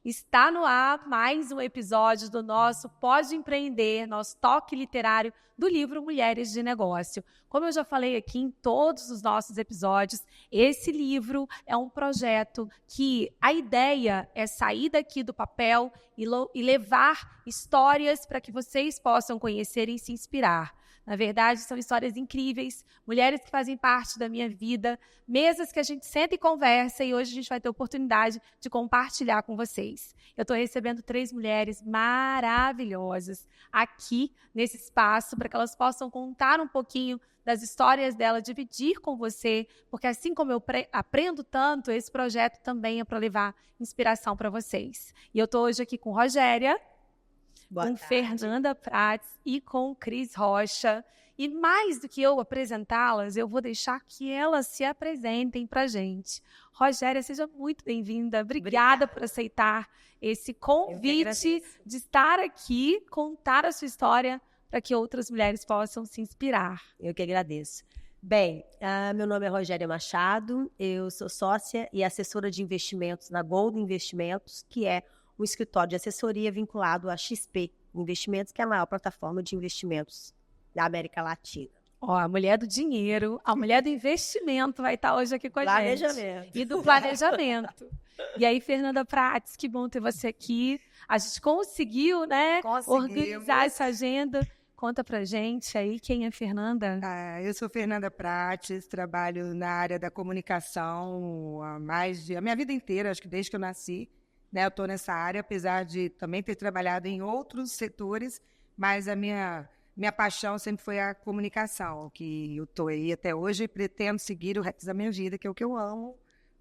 Está no ar mais um episódio do nosso Pode Empreender, nosso toque literário do livro Mulheres de Negócio. Como eu já falei aqui em todos os nossos episódios, esse livro é um projeto que a ideia é sair daqui do papel e levar histórias para que vocês possam conhecer e se inspirar. Na verdade, são histórias incríveis, mulheres que fazem parte da minha vida, mesas que a gente senta e conversa, e hoje a gente vai ter a oportunidade de compartilhar com vocês. Eu estou recebendo 3 mulheres maravilhosas aqui nesse espaço, para que elas possam contar um pouquinho das histórias dela, dividir com você, porque assim como eu aprendo tanto, esse projeto também é para levar inspiração para vocês. E eu estou hoje aqui com Rogéria, com Fernanda Prates e com Cris Rocha. E mais do que eu apresentá-las, eu vou deixar que elas se apresentem para a gente. Rogéria, seja muito bem-vinda. Obrigada por aceitar esse convite de estar aqui, contar a sua história para que outras mulheres possam se inspirar. Eu que agradeço. Bem, meu nome é Rogéria Machado, eu sou sócia e assessora de investimentos na Gold Investimentos, que é um escritório de assessoria vinculado à XP Investimentos, que é a maior plataforma de investimentos da América Latina. Ó, a mulher do dinheiro, a mulher do investimento vai estar hoje aqui com a gente. Planejamento. E do planejamento. E aí, Fernanda Prates, que bom ter você aqui. A gente conseguiu, né, organizar essa agenda. Conta pra gente aí quem é Fernanda. Eu sou Fernanda Prates, trabalho na área da comunicação a minha vida inteira, acho que desde que eu nasci. Né, eu estou nessa área, apesar de também ter trabalhado em outros setores, mas a minha paixão sempre foi a comunicação, que eu estou aí até hoje e pretendo seguir o resto da minha vida, que é o que eu amo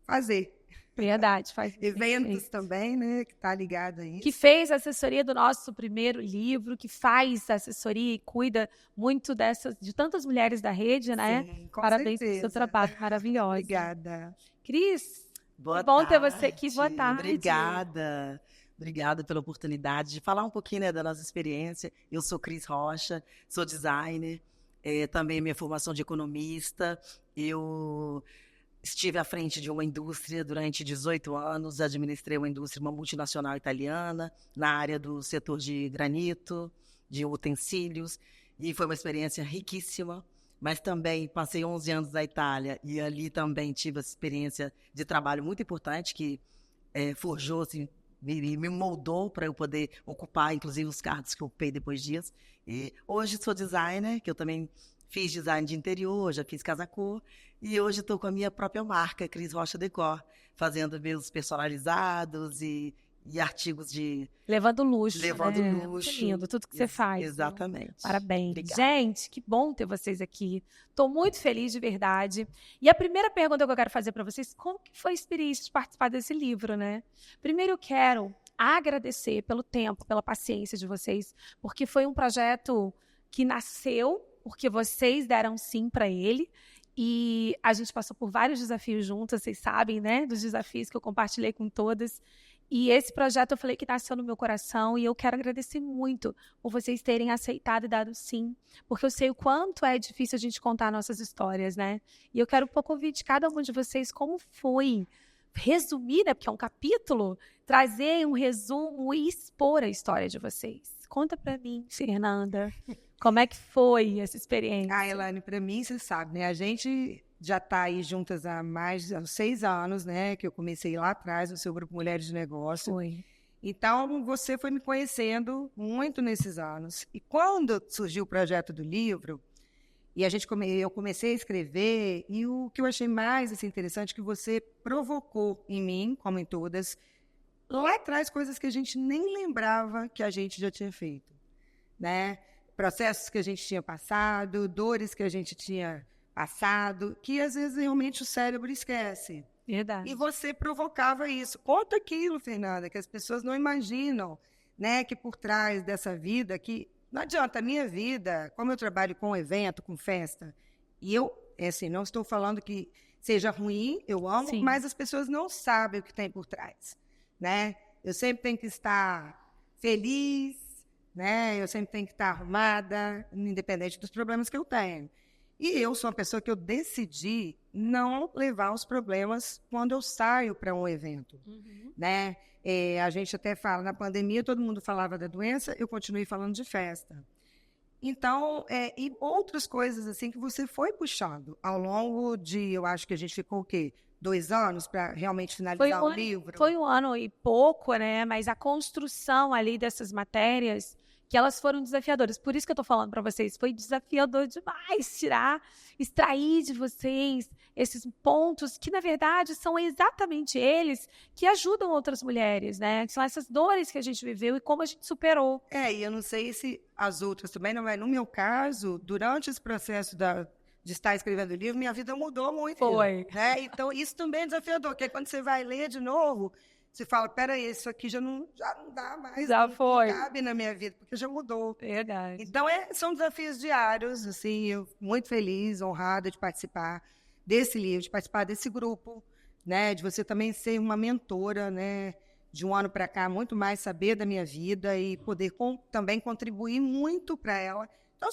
fazer. Verdade, faz eventos também, né, que está ligado a isso. Que fez a assessoria do nosso primeiro livro, que faz assessoria e cuida muito de tantas mulheres da rede, né? Sim, com Parabéns certeza. pelo seu trabalho maravilhoso. Obrigada. Cris, Boa bom tarde. ter você aqui. Boa tarde. Obrigada pela oportunidade de falar um pouquinho, né, da nossa experiência. Eu sou Cris Rocha, sou designer, também minha formação de economista. Eu estive à frente de uma indústria durante 18 anos, administrei uma indústria, uma multinacional italiana, na área do setor de granito, de utensílios, e foi uma experiência riquíssima. Mas também passei 11 anos na Itália e ali também tive essa experiência de trabalho muito importante que forjou, assim, me moldou para eu poder ocupar, inclusive, os cargos que eu ocupei depois disso. E hoje sou designer, que eu também fiz design de interior, já fiz casa-cor, e hoje estou com a minha própria marca, Cris Rocha Decor, fazendo meus personalizados e artigos de... Levando luxo, Levando né? luxo. Muito lindo, tudo que você faz. Exatamente. Né? Parabéns. Obrigada. Gente, que bom ter vocês aqui. Estou muito feliz de verdade. E a primeira pergunta que eu quero fazer para vocês, como que foi a experiência de participar desse livro, né? Primeiro eu quero agradecer pelo tempo, pela paciência de vocês, porque foi um projeto que nasceu porque vocês deram sim para ele. E a gente passou por vários desafios juntas, vocês sabem, né? Dos desafios que eu compartilhei com todas. E esse projeto eu falei que nasceu no meu coração e eu quero agradecer muito por vocês terem aceitado e dado sim, porque eu sei o quanto é difícil a gente contar nossas histórias, né? E eu quero um pouco ouvir de cada um de vocês como foi resumir, né? Porque é um capítulo, trazer um resumo e expor a história de vocês. Conta pra mim, Fernanda, como é que foi essa experiência? Elaine, para mim, você sabe, né? A gente já está aí juntas há mais de 6 anos, né? Que eu comecei lá atrás no seu grupo Mulheres de Negócio. Foi. Então, você foi me conhecendo muito nesses anos. E quando surgiu o projeto do livro, e eu comecei a escrever, e o que eu achei mais assim, interessante é que você provocou em mim, como em todas, lá atrás coisas que a gente nem lembrava que a gente já tinha feito, né? Processos que a gente tinha passado, dores que a gente tinha passado, que às vezes realmente o cérebro esquece. Verdade. E você provocava isso. Conta aquilo, Fernanda, que as pessoas não imaginam, né, que por trás dessa vida, que não adianta, a minha vida, como eu trabalho com evento, com festa, e eu, assim, não estou falando que seja ruim, eu amo, sim, mas as pessoas não sabem o que tem por trás, né? Eu sempre tenho que estar feliz, né? Eu sempre tenho que estar arrumada, independente dos problemas que eu tenho. E eu sou uma pessoa que eu decidi não levar os problemas quando eu saio para um evento, né? A gente até fala, na pandemia todo mundo falava da doença, eu continuei falando de festa. Então, e outras coisas assim que você foi puxando ao longo de, eu acho que a gente ficou o quê? 2 anos para realmente finalizar o livro? Foi 1 ano e pouco, né? Mas a construção ali dessas matérias, que elas foram desafiadoras. Por isso que eu tô falando para vocês, foi desafiador demais extrair de vocês esses pontos que, na verdade, são exatamente eles que ajudam outras mulheres, né? São essas dores que a gente viveu e como a gente superou. E eu não sei se as outras também, não é? No meu caso, durante esse processo de estar escrevendo o livro, minha vida mudou muito. Foi. Né? Então, isso também é desafiador, porque quando você vai ler de novo, você fala, peraí, isso aqui já não dá mais, Já não foi. cabe na minha vida, porque já mudou. Verdade. Então, são desafios diários, assim, eu muito feliz, honrada de participar desse livro, de participar desse grupo, né, de você também ser uma mentora, né, de 1 ano para cá, muito mais saber da minha vida e poder também contribuir muito para ela. Então,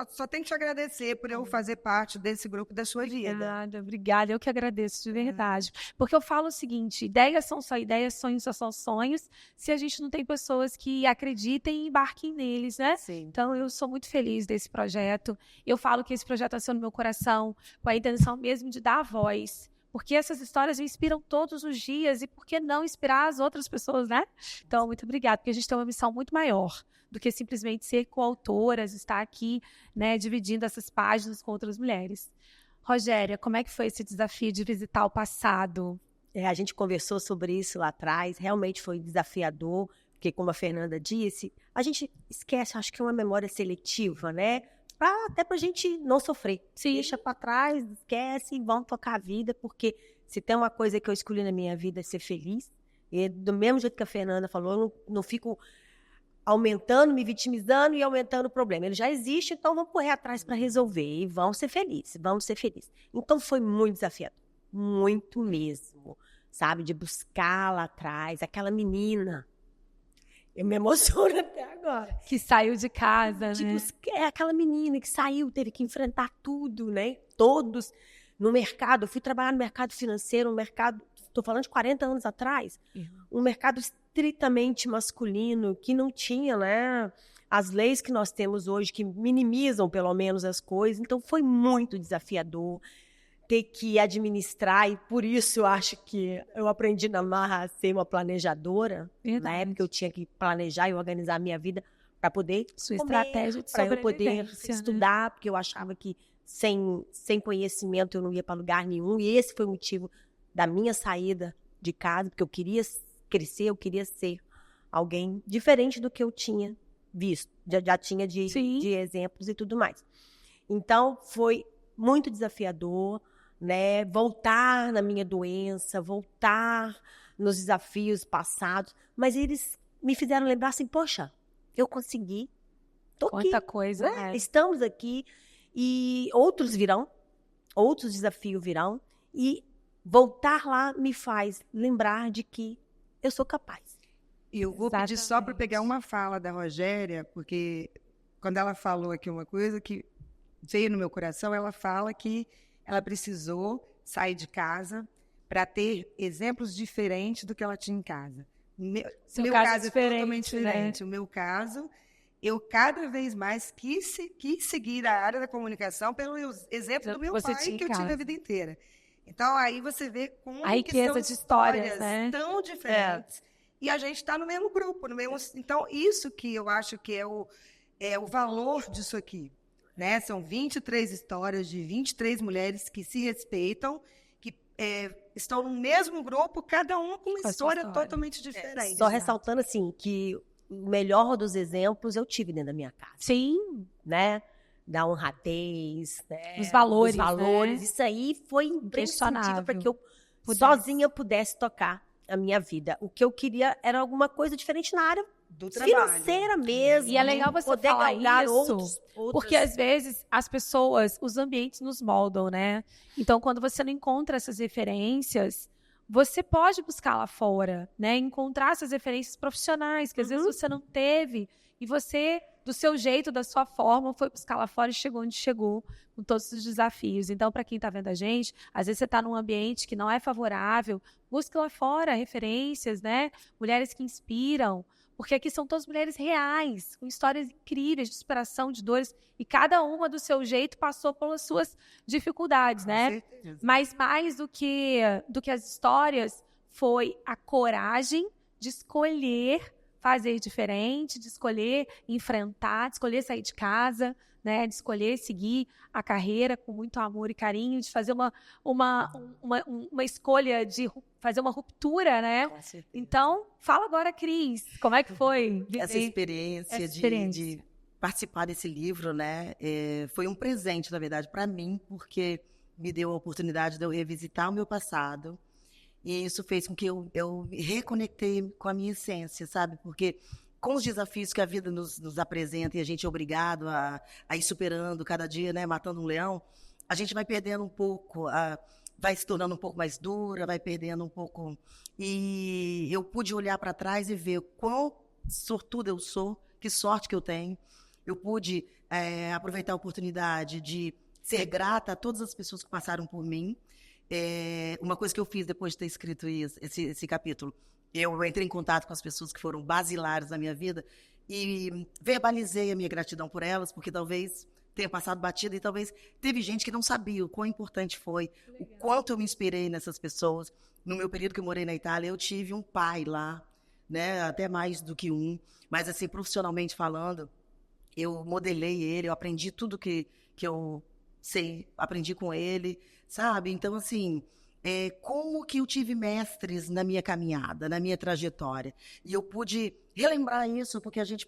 só tenho que te agradecer por eu fazer parte desse grupo da sua vida. Obrigada. Eu que agradeço de verdade. Porque eu falo o seguinte, ideias são só ideias, sonhos só são sonhos, se a gente não tem pessoas que acreditem e embarquem neles, né? Sim. Então, eu sou muito feliz desse projeto. Eu falo que esse projeto nasceu no meu coração, com a intenção mesmo de dar voz. Porque essas histórias me inspiram todos os dias e por que não inspirar as outras pessoas, né? Então, muito obrigada, porque a gente tem uma missão muito maior do que simplesmente ser coautoras, estar aqui, né, dividindo essas páginas com outras mulheres. Rogéria, como é que foi esse desafio de visitar o passado? A gente conversou sobre isso lá atrás, realmente foi desafiador, porque como a Fernanda disse, a gente esquece, acho que é uma memória seletiva, né? Até pra gente não sofrer. Sim. Deixa pra trás, esquece e vamos tocar a vida, porque se tem uma coisa que eu escolhi na minha vida é ser feliz, e do mesmo jeito que a Fernanda falou, eu não fico aumentando, me vitimizando e aumentando o problema. Ele já existe, então vamos correr atrás para resolver e vamos ser felizes, vamos ser felizes. Então foi muito desafiador, muito mesmo, sabe? De buscar lá atrás, aquela menina. Eu me emociono até agora. Que saiu de casa, De né? buscar, aquela menina que saiu, teve que enfrentar tudo, né? Todos no mercado. Eu fui trabalhar no mercado financeiro, estou falando de 40 anos atrás, um mercado estritamente masculino, que não tinha, né, as leis que nós temos hoje, que minimizam pelo menos as coisas. Então foi muito desafiador ter que administrar, e por isso eu acho que eu aprendi na marra a ser uma planejadora. Verdade. Na época eu tinha que planejar e organizar a minha vida para poder Sua comer, estratégia de para eu poder sobrevivência, né? estudar, porque eu achava que sem conhecimento eu não ia para lugar nenhum, e esse foi o motivo da minha saída de casa, porque eu queria crescer, eu queria ser alguém diferente do que eu tinha visto, já tinha de exemplos e tudo mais. Então, foi muito desafiador, né? Voltar na minha doença, voltar nos desafios passados, mas eles me fizeram lembrar assim, poxa, eu consegui, tô aqui. Quanta coisa, né? né? Estamos aqui e outros virão, outros desafios virão, e voltar lá me faz lembrar de que eu sou capaz. E eu vou pedir só para pegar uma fala da Rogéria, porque quando ela falou aqui uma coisa que veio no meu coração, ela fala que ela precisou sair de casa para ter exemplos diferentes do que ela tinha em casa. O meu caso é totalmente diferente. O meu caso, eu cada vez mais quis seguir a área da comunicação pelo exemplo do meu pai, que eu tive a vida inteira. Então, aí você vê como a riqueza de histórias, né? Tão diferentes. E a gente está no mesmo grupo. Então, isso que eu acho que é o valor disso aqui. Né? São 23 histórias de 23 mulheres que se respeitam, que estão no mesmo grupo, cada uma com uma história totalmente diferente. Só ressaltando assim, que o melhor dos exemplos eu tive dentro da minha casa. Sim. Né? Da honradez, né? Os valores. Né? Isso aí foi imprescindível para que eu sozinha pudesse tocar a minha vida. O que eu queria era alguma coisa diferente na área do trabalho. Financeira mesmo. E é legal você poder falar isso, porque às vezes as pessoas, os ambientes nos moldam, né? Então, quando você não encontra essas referências, você pode buscar lá fora, né? Encontrar essas referências profissionais, que às vezes você não teve, e você do seu jeito, da sua forma, foi buscar lá fora e chegou onde chegou, com todos os desafios. Então, para quem está vendo a gente, às vezes você está num ambiente que não é favorável, busque lá fora referências, né? Mulheres que inspiram, porque aqui são todas mulheres reais, com histórias incríveis de superação, de dores, e cada uma do seu jeito passou pelas suas dificuldades, né? certeza. Mas mais do que as histórias, foi a coragem de escolher fazer diferente, de escolher enfrentar, de escolher sair de casa, né? De escolher seguir a carreira com muito amor e carinho, de fazer uma escolha de fazer uma ruptura, né? Com certeza. Então, fala agora, Cris, como é que foi Essa viver experiência, essa experiência? de participar desse livro, né, foi um presente, na verdade, para mim, porque me deu a oportunidade de eu revisitar o meu passado, e isso fez com que eu me reconectei com a minha essência, sabe? Porque com os desafios que a vida nos apresenta e a gente é obrigado a ir superando cada dia, né, matando um leão, a gente vai perdendo um pouco, vai se tornando um pouco mais dura, vai perdendo um pouco. E eu pude olhar para trás e ver quão sortuda eu sou, que sorte que eu tenho. Eu pude aproveitar a oportunidade de ser grata a todas as pessoas que passaram por mim. Uma coisa que eu fiz depois de ter escrito esse capítulo, eu entrei em contato com as pessoas que foram basilares na minha vida e verbalizei a minha gratidão por elas, porque talvez tenha passado batida e talvez teve gente que não sabia o quão importante foi, o quanto eu me inspirei nessas pessoas. No meu período que eu morei na Itália, eu tive um pai lá, né, até mais do que um, mas assim, profissionalmente falando, eu modelei ele, eu aprendi tudo que eu sei, aprendi com ele, sabe? Então, assim, como que eu tive mestres na minha caminhada, na minha trajetória. E eu pude relembrar isso, porque a gente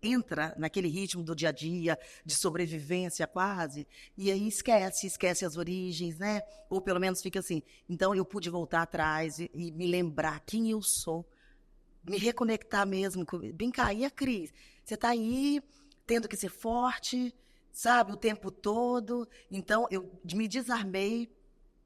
entra naquele ritmo do dia a dia, de sobrevivência quase, e aí esquece as origens, né? Ou pelo menos fica assim. Então, eu pude voltar atrás e me lembrar quem eu sou, me reconectar mesmo. Vem cá, e a Cris? Você está aí tendo que ser forte, sabe, o tempo todo. Então, eu me desarmei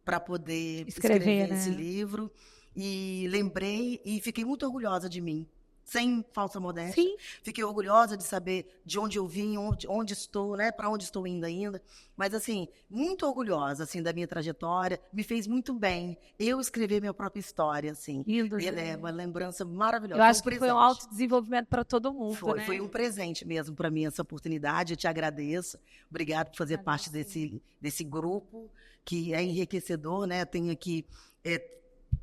para poder escrever esse livro. E lembrei e fiquei muito orgulhosa de mim. Sem falsa modéstia. Sim. Fiquei orgulhosa de saber de onde eu vim, onde estou, né? Para onde estou indo ainda. Mas, assim, muito orgulhosa, assim, da minha trajetória. Me fez muito bem eu escrever minha própria história, assim. Lindo, E é uma lembrança maravilhosa. Eu acho que foi um autodesenvolvimento para todo mundo, né? Foi um presente mesmo para mim essa oportunidade. Eu te agradeço. Obrigado por fazer parte desse grupo que é enriquecedor, né? Tenho aqui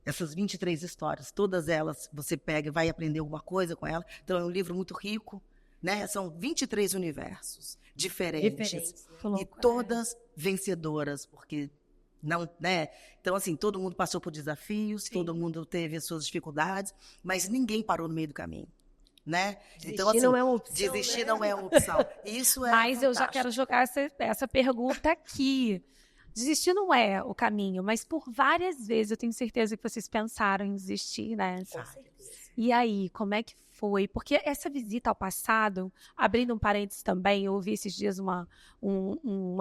essas 23 histórias, todas elas você pega e vai aprender alguma coisa com ela. Então, é um livro muito rico, né? São 23 universos diferentes e todas vencedoras, porque não, né? Então, assim, todo mundo passou por desafios, todo mundo teve as suas dificuldades, mas ninguém parou no meio do caminho, né? Então, assim, não é uma opção, desistir não é uma opção. Isso é Mas eu já fantástico. quero jogar essa pergunta aqui. Desistir não é o caminho, mas por várias vezes eu tenho certeza que vocês pensaram em desistir, né? E aí, como é que foi? Porque essa visita ao passado, abrindo um parênteses também, eu ouvi esses dias uma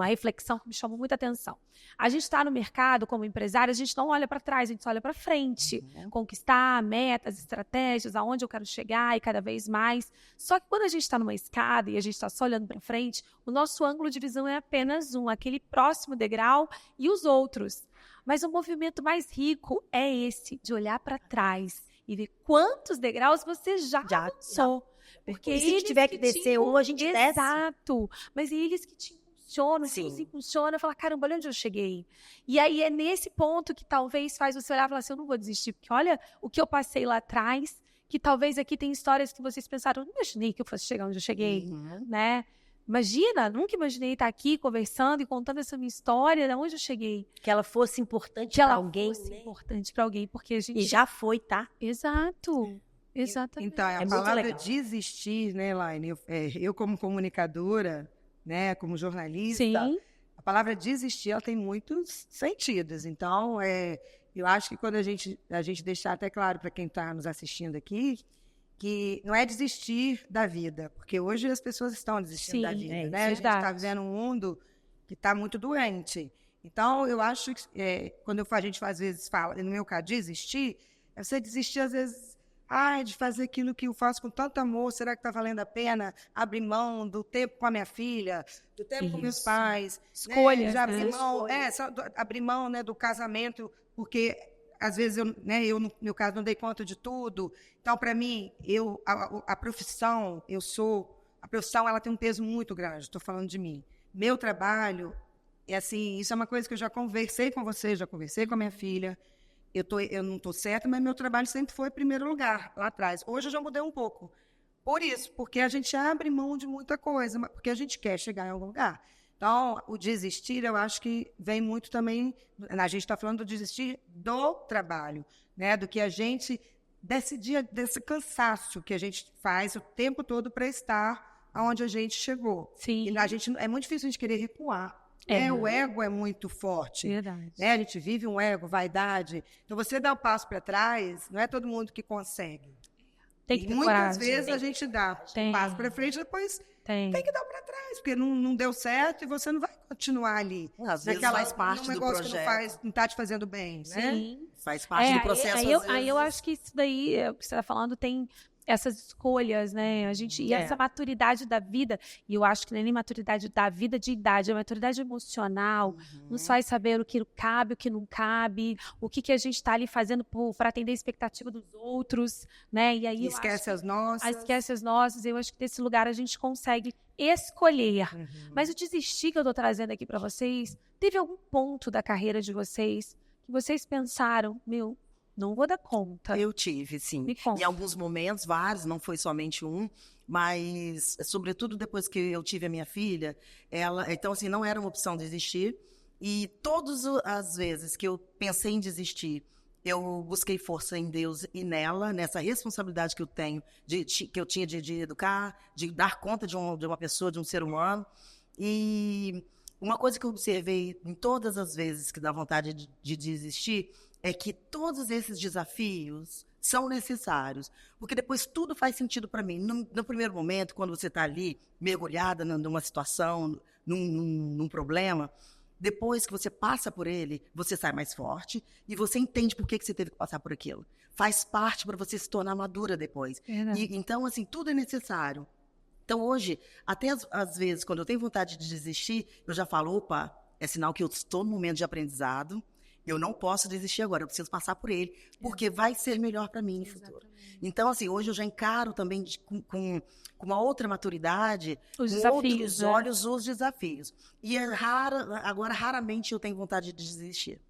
reflexão que me chamou muita atenção. A gente está no mercado como empresário, a gente não olha para trás, a gente só olha para frente. Conquistar metas, estratégias, aonde eu quero chegar e cada vez mais. Só que quando a gente está numa escada e a gente está só olhando para frente, o nosso ângulo de visão é apenas aquele próximo degrau e os outros. Mas o movimento mais rico é esse, de olhar para trás e ver quantos degraus você já avançou. Porque e se tiver que descer a gente desce. Exato. Mas eles que te impulsionam, que nos impulsionam, falar, caramba, olha onde eu cheguei. E aí é nesse ponto que talvez faz você olhar e falar assim, eu não vou desistir, porque olha o que eu passei lá atrás, que talvez aqui tem histórias que vocês pensaram, não imaginei que eu fosse chegar onde eu cheguei, né? Imagina, nunca imaginei estar aqui conversando e contando essa minha história, de onde eu cheguei. Que ela fosse importante para alguém. Importante para alguém, porque a gente... E já foi, tá? Exato. Exatamente. Então, a palavra desistir, né, Elaine? Eu como comunicadora, né, como jornalista, a palavra desistir, ela tem muitos sentidos. Então, eu acho que quando a gente deixar até claro para quem está nos assistindo aqui, que não é desistir da vida, porque hoje as pessoas estão desistindo da vida, né? A gente está vivendo um mundo que está muito doente. Então, eu acho que quando a gente às vezes fala, no meu caso, desistir, é você desistir às vezes Ai, de fazer aquilo que eu faço com tanto amor, será que está valendo a pena abrir mão do tempo com a minha filha, do tempo com meus pais? Escolhas, né? Já né? abrir mão, abrir mão, né, do casamento, porque às vezes eu, no meu caso, não dei conta de tudo. Então, para mim, a profissão, a profissão, ela tem um peso muito grande, estou falando de mim. Meu trabalho, assim, isso é uma coisa que eu já conversei com você, já conversei com a minha filha. Eu não estou certa, mas meu trabalho sempre foi em primeiro lugar, lá atrás. Hoje eu já mudei um pouco. Por isso, porque a gente abre mão de muita coisa, porque a gente quer chegar em algum lugar. Então, o desistir, eu acho que vem muito também... A gente está falando do desistir do trabalho, né? Do que a gente... Desse cansaço que a gente faz o tempo todo para estar onde a gente chegou. Sim. E é muito difícil a gente querer recuar. O ego é muito forte. Verdade. Né? A gente vive um ego, vaidade. Então, você dá um passo para trás, não é todo mundo que consegue. Tem que ter muitas coragem. vezes a gente dá um passo para frente, depois tem que dar para trás, porque não deu certo e você não vai continuar ali. Às vezes faz parte do negócio projeto. Que não está te fazendo bem, né? Sim. Faz parte do processo. Aí eu acho que isso daí, que você está falando, tem essas escolhas, né? E essa maturidade da vida, e eu acho que não é nem maturidade da vida de idade, é maturidade emocional, nos faz saber o que cabe, o que não cabe, o que a gente está ali fazendo para atender a expectativa dos outros, né? E aí esquece as nossas. Esquece as nossas. Eu acho que desse lugar a gente consegue escolher. Mas o desistir que eu estou trazendo aqui para vocês, teve algum ponto da carreira de vocês que vocês pensaram, não vou dar conta. Eu tive, sim. Me conta. Em alguns momentos, vários, não foi somente um, mas, sobretudo depois que eu tive a minha filha, então, assim, não era uma opção desistir. E todas as vezes que eu pensei em desistir, eu busquei força em Deus e nela, nessa responsabilidade que eu tenho, que eu tinha de educar, de dar conta de uma pessoa, de um ser humano. E uma coisa que eu observei em todas as vezes que dá vontade de desistir é que todos esses desafios são necessários, porque depois tudo faz sentido para mim. No primeiro momento, quando você está ali mergulhada numa situação, num problema, depois que você passa por ele, você sai mais forte e você entende por que você teve que passar por aquilo. Faz parte para você se tornar madura depois. Então, assim, tudo é necessário. Então, hoje, até às vezes, quando eu tenho vontade de desistir, eu já falo, opa, é sinal que eu estou no momento de aprendizado. Eu não posso desistir agora, eu preciso passar por ele, porque vai ser melhor para mim no futuro. Então, assim, hoje eu já encaro também com uma outra maturidade, os com desafios, outros olhos, os desafios. E agora, raramente eu tenho vontade de desistir.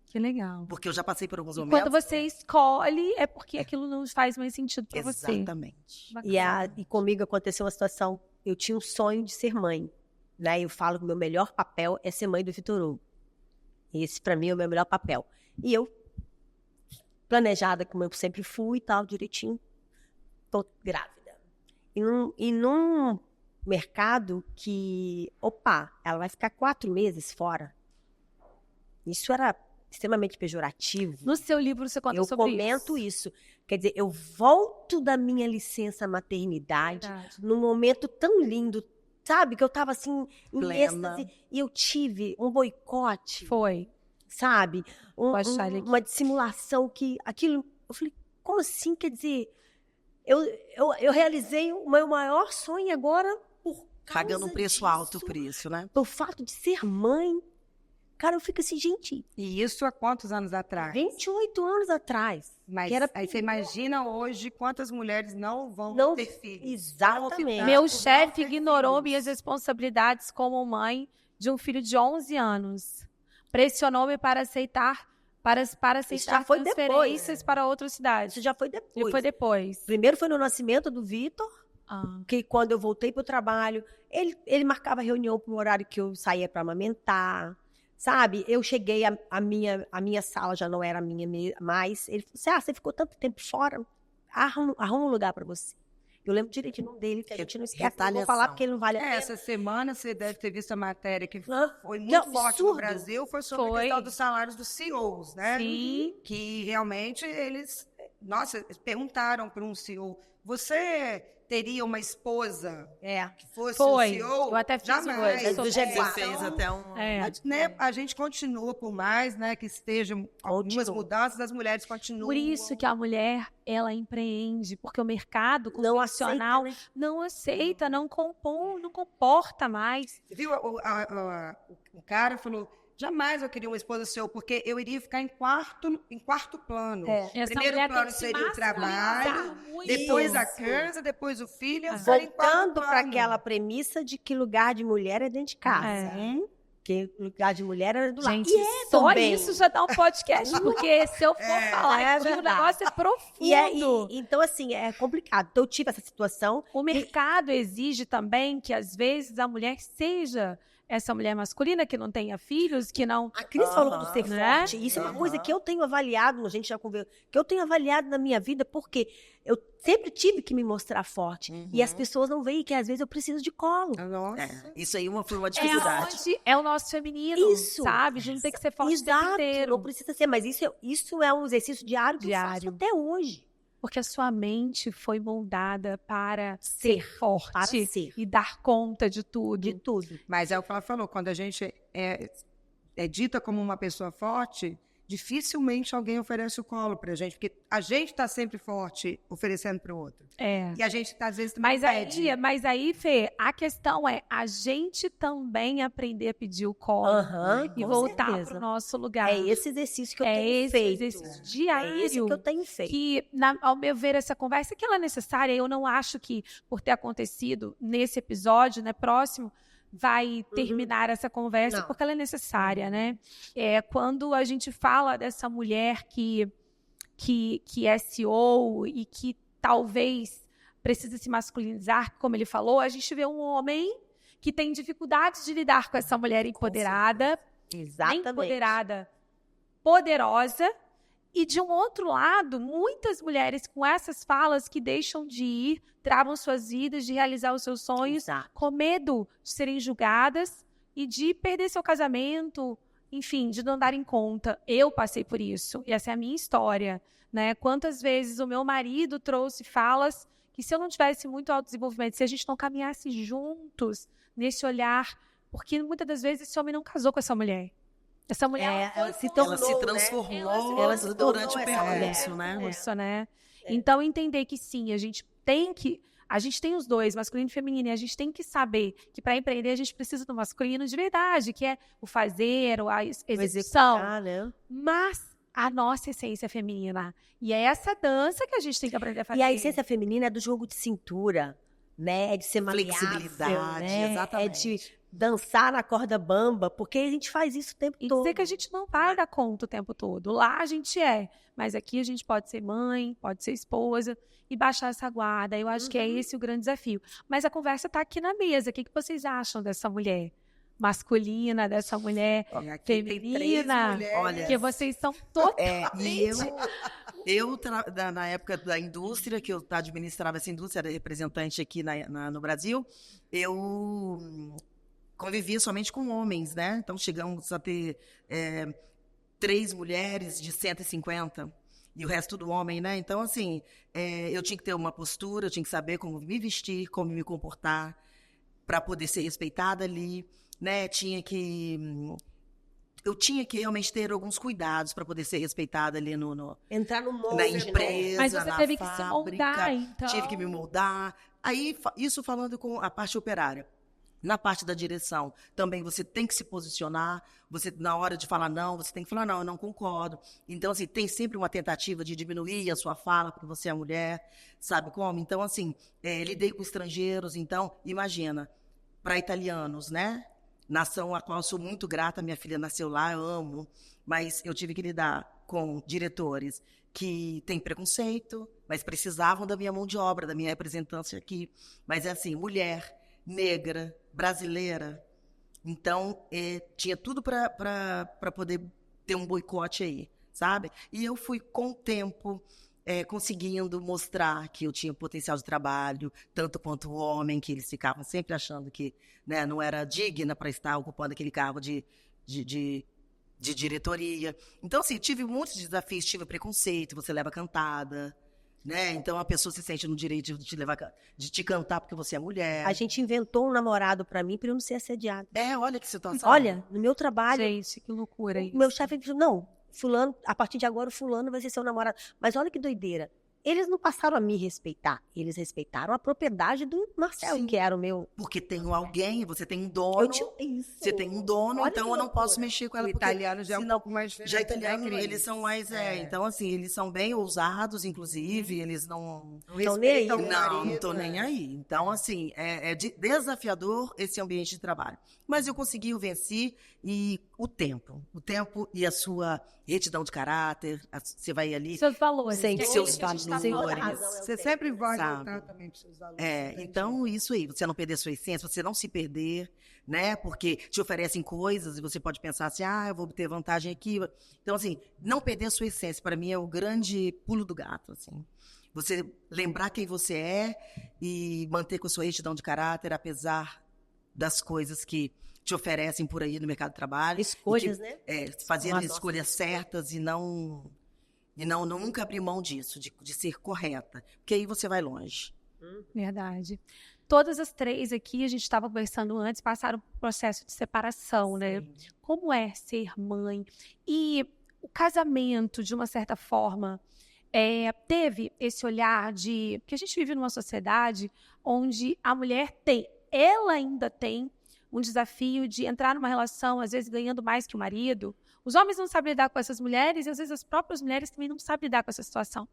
Que legal. Porque eu já passei por alguns momentos. Quando você escolhe, é porque aquilo não faz mais sentido para você. Exatamente. E comigo aconteceu uma situação, eu tinha um sonho de ser mãe. Né? Eu falo que o meu melhor papel é ser mãe do Vitor Hugo. Esse, para mim, é o meu melhor papel. E eu, planejada, como eu sempre fui e tal, direitinho, tô grávida. E num mercado que, ela vai ficar 4 meses fora. Isso era extremamente pejorativo. No seu livro você conta sobre isso. Eu comento isso. Quer dizer, eu volto da minha licença maternidade num momento tão lindo, sabe? Que eu tava assim, em êxtase, e eu tive um boicote. Foi. Sabe? Uma dissimulação que aquilo... Eu falei, como assim? Quer dizer, eu realizei o meu maior sonho agora por causa pagando um preço alto por isso, né? Pelo fato de ser mãe. Cara, eu fico assim, gente... E isso há quantos anos atrás? 28 anos atrás. Mas aí você imagina hoje quantas mulheres não vão ter filhos. Exatamente. Meu chefe ignorou minhas responsabilidades como mãe de um filho de 11 anos. Pressionou-me para aceitar transferências para outra cidade. Isso já foi depois. E foi depois. Primeiro foi no nascimento do Vitor, que quando eu voltei para o trabalho, ele marcava reunião para o horário que eu saía para amamentar. Sabe, eu cheguei, a minha sala já não era minha mais. Ele falou assim, você ficou tanto tempo fora, arruma um lugar para você. Eu lembro direitinho dele, que a gente não esquece. Eu vou falar porque ele não vale a pena. Essa semana você deve ter visto a matéria que foi muito forte no Brasil, foi sobre a questão dos salários dos CEOs, né? Sim. Que realmente eles perguntaram para um CEO, você teria uma esposa que fosse Foi. o CEO, Eu até fiz jamais. hoje. Você fez até um... Mas, né, a gente continua, por mais, né, que estejam algumas mudanças, as mulheres continuam. Por isso que a mulher, ela empreende, porque o mercado Não convencional aceita, né? não aceita, não compõe, não comporta mais. Você viu? O cara falou, jamais eu queria uma esposa seu, porque eu iria ficar em quarto plano. Essa Primeiro mulher plano tem que seria o se trabalho, masculinizar muito. depois a Isso. casa, depois o filho. eu ficaria em quarto Voltando para plano. aquela premissa de que lugar de mulher é dentro de casa. Que lugar de mulher era do lado. Gente, E é só também. isso já dá um podcast, porque se eu for falar, é o verdade. negócio é profundo. Então, assim, é complicado. Então, eu tive essa situação. O mercado exige também que, às vezes, a mulher seja essa mulher masculina, que não tenha filhos, que não... A Cris falou do ser né? forte. Isso é uma coisa que eu tenho avaliado, a gente já conversou, que eu tenho avaliado na minha vida, porque eu sempre tive que me mostrar forte. E as pessoas não veem que, às vezes, eu preciso de colo. Nossa. Isso aí foi uma É dificuldade. onde é o nosso feminino, Isso. sabe? A gente não tem que ser forte o tempo Exato, inteiro. não precisa ser. Mas isso é um exercício diário que eu faço até hoje. Porque a sua mente foi moldada para ser forte Para ser. e dar conta de tudo. De tudo. Mas é o que ela falou, quando a gente é dita como uma pessoa forte, dificilmente alguém oferece o colo pra gente, porque a gente tá sempre forte oferecendo pro outro. É. E a gente, às vezes, também pede. Mas aí, Fê, a questão é a gente também aprender a pedir o colo e com voltar certeza. pro nosso lugar. É esse exercício que eu É tenho esse feito. exercício diário É esse que eu tenho feito. que, ao meu ver, essa conversa que ela é necessária, eu não acho que, por ter acontecido nesse episódio, né, próximo, vai terminar essa conversa, Não. porque ela é necessária, né? Quando a gente fala dessa mulher que é CEO e que talvez precisa se masculinizar, como ele falou, a gente vê um homem que tem dificuldades de lidar com essa mulher empoderada, Exatamente. empoderada, poderosa, e de um outro lado, muitas mulheres com essas falas que deixam de ir, travam suas vidas, de realizar os seus sonhos, Exato. com medo de serem julgadas e de perder seu casamento, enfim, de não darem conta. Eu passei por isso, e essa é a minha história, né? Quantas vezes o meu marido trouxe falas que, se eu não tivesse muito autodesenvolvimento, se a gente não caminhasse juntos nesse olhar, porque muitas das vezes esse homem não casou com essa mulher. Essa mulher Ela se Ela se tornou, transformou Ela se tornou durante o essa percurso, mulher. né? isso, né? Então, entender que sim, a gente tem os dois, masculino e feminino, e a gente tem que saber que para empreender a gente precisa do masculino de verdade, que é o fazer, a execução, executar, né? mas a nossa essência é feminina. E é essa dança que a gente tem que aprender a fazer. E a essência feminina é do jogo de cintura, né? É de ser maleável, Flexibilidade, né? exatamente. É de dançar na corda bamba, porque a gente faz isso o tempo E todo. dizer que a gente não vai dar conta o tempo todo. Lá a gente mas aqui a gente pode ser mãe, pode ser esposa e baixar essa guarda. Eu acho que é esse o grande desafio. Mas a conversa está aqui na mesa. O que vocês acham dessa mulher masculina, dessa mulher Aqui tem 3 feminina? mulheres. Olha, Porque vocês são E totalmente... na época da indústria, que eu administrava essa indústria, era representante aqui no Brasil, eu convivia somente com homens, né? Então, chegamos a ter 3 mulheres de 150 e o resto do homem, né? Então, assim, eu tinha que ter uma postura, eu tinha que saber como me vestir, como me comportar, para poder ser respeitada ali, né? Eu tinha que realmente ter alguns cuidados para poder ser respeitada ali Entrar no molde, na né? empresa, Mas você na teve que se fábrica. moldar, então. Tive que me moldar. Aí, isso falando com a parte operária. Na parte da direção, também você tem que se posicionar. Você, na hora de falar não, você tem que falar não, eu não concordo. Então, assim, tem sempre uma tentativa de diminuir a sua fala, porque você é mulher, sabe como? Então, assim, lidei com estrangeiros. Então, imagina, para italianos, né? Nação a qual eu sou muito grata, minha filha nasceu lá, eu amo, mas eu tive que lidar com diretores que têm preconceito, mas precisavam da minha mão de obra, da minha representância aqui. Mas é assim, mulher, negra, brasileira. Então, tinha tudo para poder ter um boicote aí, sabe? E eu fui, com o tempo, conseguindo mostrar que eu tinha potencial de trabalho, tanto quanto o homem, que eles ficavam sempre achando que, né, não era digna para estar ocupando aquele cargo de diretoria. Então, assim, tive muitos desafios, tive preconceito, você leva cantada, né? Então a pessoa se sente no direito de te levar, de te cantar porque você é mulher. A gente inventou um namorado pra mim eu não ser assediada. Olha que situação. Olha, no meu trabalho, Gente, que loucura o isso. meu chefe falou, não, fulano, a partir de agora o fulano vai ser seu namorado. Mas olha que doideira. Eles não passaram a me respeitar. Eles respeitaram a propriedade do Marcelo, Sim. que era o meu... Porque tem alguém, você tem um dono. Eu tinha isso. Você tem um dono, Olha então que eu não loucura. posso mexer com ela. O porque italiano já é um senão- pouco mais diferente. Já italiano, né, Cris? eles são mais. Então, assim, eles são bem ousados, inclusive, eles não. Não Então, nem aí, respeitam né? o Não, marido, não tô nem né? aí. Então, assim, desafiador esse ambiente de trabalho. Mas eu consegui, eu venci, e o tempo e a sua retidão de caráter, você vai ali. Seus valores. Sem que é seus isso que a gente tá valores. falando. Você sempre vai Sabe? voltar também para os seus valores. Então, isso aí, você não perder sua essência, você não se perder, né? Porque te oferecem coisas e você pode pensar assim, eu vou ter vantagem aqui. Então, assim, não perder a sua essência, para mim, é o grande pulo do gato, assim. Você lembrar quem você é e manter com a sua retidão de caráter, apesar das coisas que te oferecem por aí no mercado de trabalho. Escolhas, né? Fazer Nossa. as escolhas certas e nunca abrir mão disso, de ser correta. Porque aí você vai longe. Verdade. Todas as três aqui, a gente estava conversando antes, passaram por um processo de separação, né? Como é ser mãe? E o casamento, de uma certa forma, teve esse olhar de... Porque a gente vive numa sociedade onde a mulher ela ainda tem um desafio de entrar numa relação, às vezes ganhando mais que o marido. Os homens não sabem lidar com essas mulheres e, às vezes, as próprias mulheres também não sabem lidar com essa situação.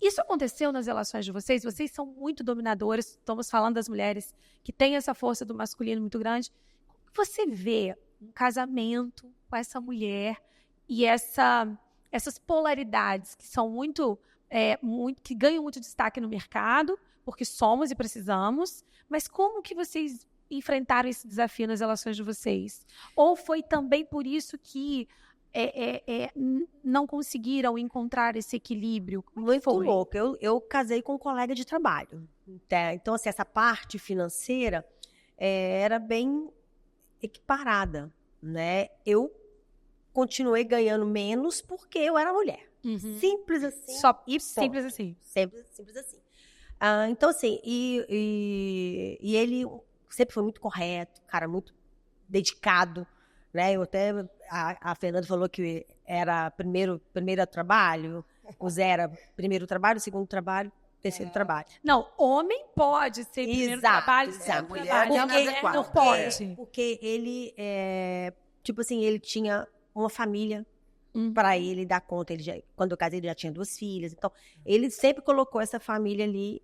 Isso aconteceu nas relações de vocês? Vocês são muito dominadoras, estamos falando das mulheres que têm essa força do masculino muito grande. Como que você vê um casamento com essa mulher e essas polaridades que são que ganham muito destaque no mercado, porque somos e precisamos, mas como que vocês enfrentaram esse desafio nas relações de vocês? Ou foi também por isso que não conseguiram encontrar esse equilíbrio? Muito louco. Eu casei com um colega de trabalho. Então, assim, essa parte financeira era bem equiparada, né? Eu continuei ganhando menos porque eu era mulher. Uhum. Simples assim. Simples assim. Simples assim. Então, assim, e ele sempre foi muito correto, cara, muito dedicado, né? A Fernanda falou que era primeiro trabalho, o Zé era primeiro trabalho, segundo trabalho, terceiro trabalho. Não, homem pode ser primeiro trabalho, segundo mulher trabalho. A mulher inadequada. não pode. Porque ele, tipo assim, ele tinha uma família para ele dar conta. Quando eu casei, ele já tinha 2 filhas. Então, ele sempre colocou essa família ali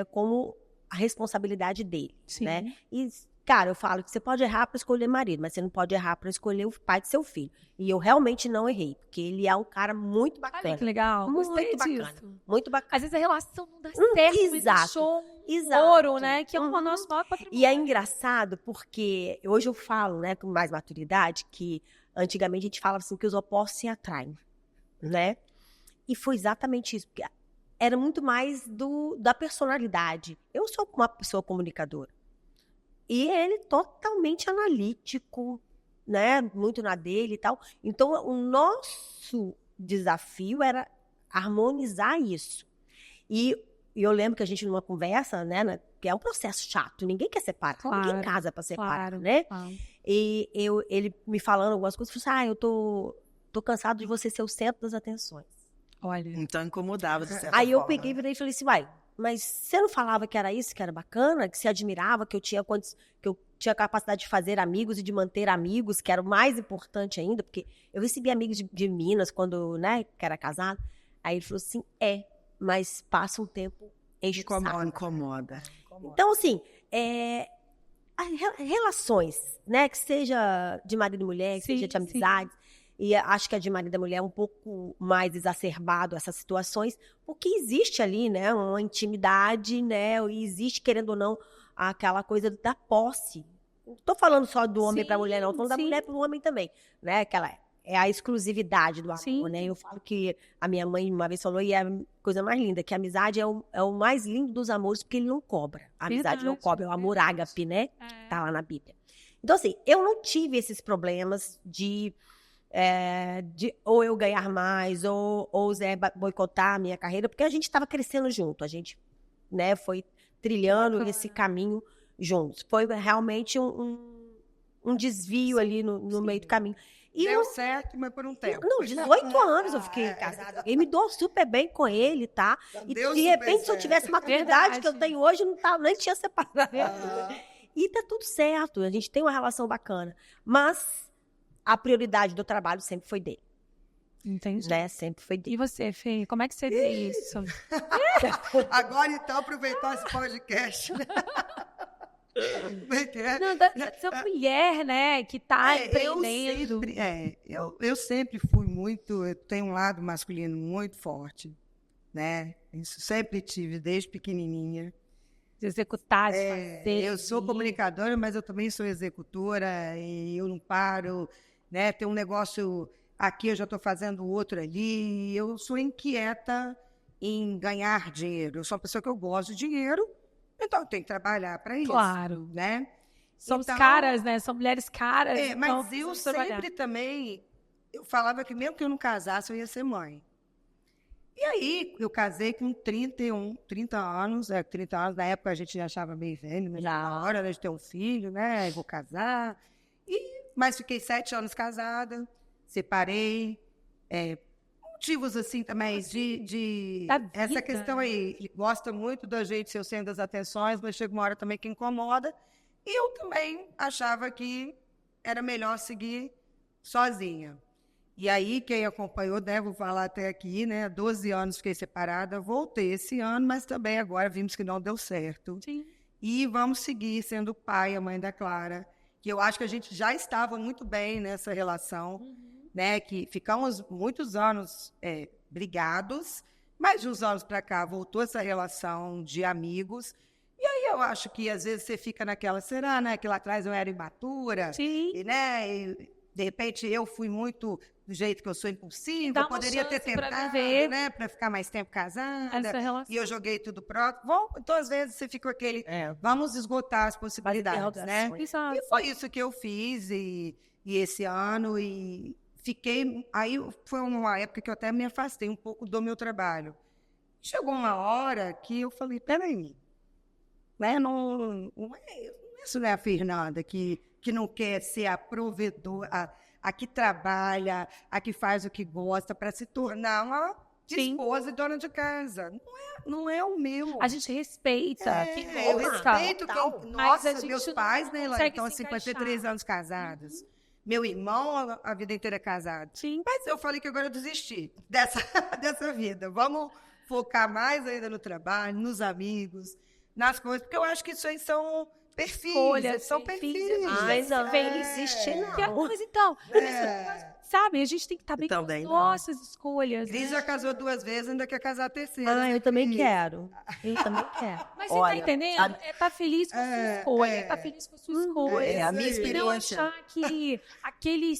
como a responsabilidade dele, Sim. né? E, cara, eu falo que você pode errar para escolher marido, mas você não pode errar para escolher o pai de seu filho. E eu realmente não errei, porque ele é um cara muito bacana. Olha que legal. Gostei Muito disso. bacana. Muito bacana. Às vezes a relação não dá certo, mas exato. deixou Exato. ouro, né? Que é o nosso maior patrimônio. E é engraçado porque hoje eu falo, né, com mais maturidade, que antigamente a gente falava assim que os opostos se atraem, né? E foi exatamente isso, porque era muito mais da personalidade. Eu sou uma pessoa comunicadora. E ele totalmente analítico, né? Muito na dele e tal. Então, o nosso desafio era harmonizar isso. E eu lembro que a gente, numa conversa, né? Que é um processo chato, ninguém quer separar. Claro, Ninguém casa pra separar, claro, né? claro. E ele me falando algumas coisas, eu falei assim, eu tô cansado de você ser o centro das atenções. Olha. Então incomodava, de certa Aí eu forma. peguei, virei e falei assim, mas você não falava que era isso, que era bacana, que você admirava, que eu tinha capacidade de fazer amigos e de manter amigos, que era o mais importante ainda, porque eu recebi amigos de Minas quando, né, que era casado. Aí ele falou assim, mas passa um tempo, enche o saco. Incomoda. Então, assim, relações, né, que seja de marido e mulher, que Sim, seja de amizades, e acho que a de marido e mulher é um pouco mais exacerbado essas situações, porque existe ali, né, uma intimidade, né, e existe, querendo ou não, aquela coisa da posse. Não tô falando só do homem para a mulher, não, tô falando da mulher para o homem também, né, aquela é a exclusividade do amor, Sim. né, eu falo que a minha mãe uma vez falou, e é a coisa mais linda, que a amizade é o mais lindo dos amores, porque ele não cobra, a amizade não cobra, é o amor ágape, né, tá lá na Bíblia. Então, assim, eu não tive esses problemas de de ou eu ganhar mais, ou o Zé boicotar a minha carreira, porque a gente estava crescendo junto, a gente, né, foi trilhando esse caminho juntos. Foi realmente um desvio ali no meio do caminho. E Deu certo, mas por um tempo. Não, 18 anos eu fiquei casada. E me dou super bem com ele, tá? E deu de super repente, se eu certo. tivesse a maturidade que eu tenho hoje, nem tinha separado. E tá tudo certo, a gente tem uma relação bacana. Mas a prioridade do trabalho sempre foi dele. Entendi. Né? Sempre foi dele. E você, Fê, como é que você vê isso? Agora, então, aproveitar esse podcast, né? Não, dessa mulher, né, que tá empreendendo. Eu sempre fui muito, eu tenho um lado masculino muito forte, né? Isso sempre tive, desde pequenininha. De executar, de fazer. Eu sou comunicadora, mas eu também sou executora e eu não paro, né? Tem um negócio aqui, eu já estou fazendo outro ali. Eu sou inquieta em ganhar dinheiro. Eu sou uma pessoa que eu gosto de dinheiro, então eu tenho que trabalhar para isso. Claro. Né? Somos então, caras, né? São mulheres caras. Mas então eu sempre também, eu falava que mesmo que eu não casasse, eu ia ser mãe. E aí, eu casei com 30 anos, 30 anos, na época a gente já achava meio velho, mas na hora de ter um filho, né, vou casar. Mas fiquei 7 anos casada, separei, motivos assim também de essa questão aí, ele gosta muito da gente ser o centro das atenções, mas chega uma hora também que incomoda, e eu também achava que era melhor seguir sozinha. E aí, quem acompanhou, né, vou falar até aqui, né, 12 anos fiquei separada, voltei esse ano, mas também agora vimos que não deu certo. Sim. E vamos seguir sendo o pai e a mãe da Clara, que eu acho que a gente já estava muito bem nessa relação, né, que ficamos muitos anos brigados, mas de uns anos para cá voltou essa relação de amigos. E aí eu acho que às vezes você fica naquela, será, né, que lá atrás eu era imatura? Sim. E, né, de repente eu fui muito do jeito que eu sou impulsiva, poderia ter tentado, né, para ficar mais tempo casada, e eu joguei tudo pronto. Bom, então às vezes você fica com aquele, vamos esgotar as possibilidades, né? Exato. E foi isso que eu fiz, e esse ano, e fiquei, aí foi uma época que eu até me afastei um pouco do meu trabalho. Chegou uma hora que eu falei, peraí, né, não é isso, né, a Fernanda, que não quer ser a provedora, a que trabalha, a que faz o que gosta, para se tornar uma esposa e dona de casa. Não é o meu. A gente respeita. Eu respeito quem... Nossa, meus pais, né, lá estão há 53 anos casados. Meu irmão, a vida inteira casado. Sim. Mas eu falei que agora eu desisti dessa vida. Vamos focar mais ainda no trabalho, nos amigos, nas coisas, porque eu acho que isso aí são... perfis, são perfis. Mas não existe, não. Mas então, sabe, a gente tem que estar bem com as nossas escolhas. Cris já casou 2 vezes, ainda quer casar a terceira. Eu também quero. Mas você tá entendendo? Tá feliz com a sua escolha. Tá feliz com a sua escolha. A minha experiência. Não achar que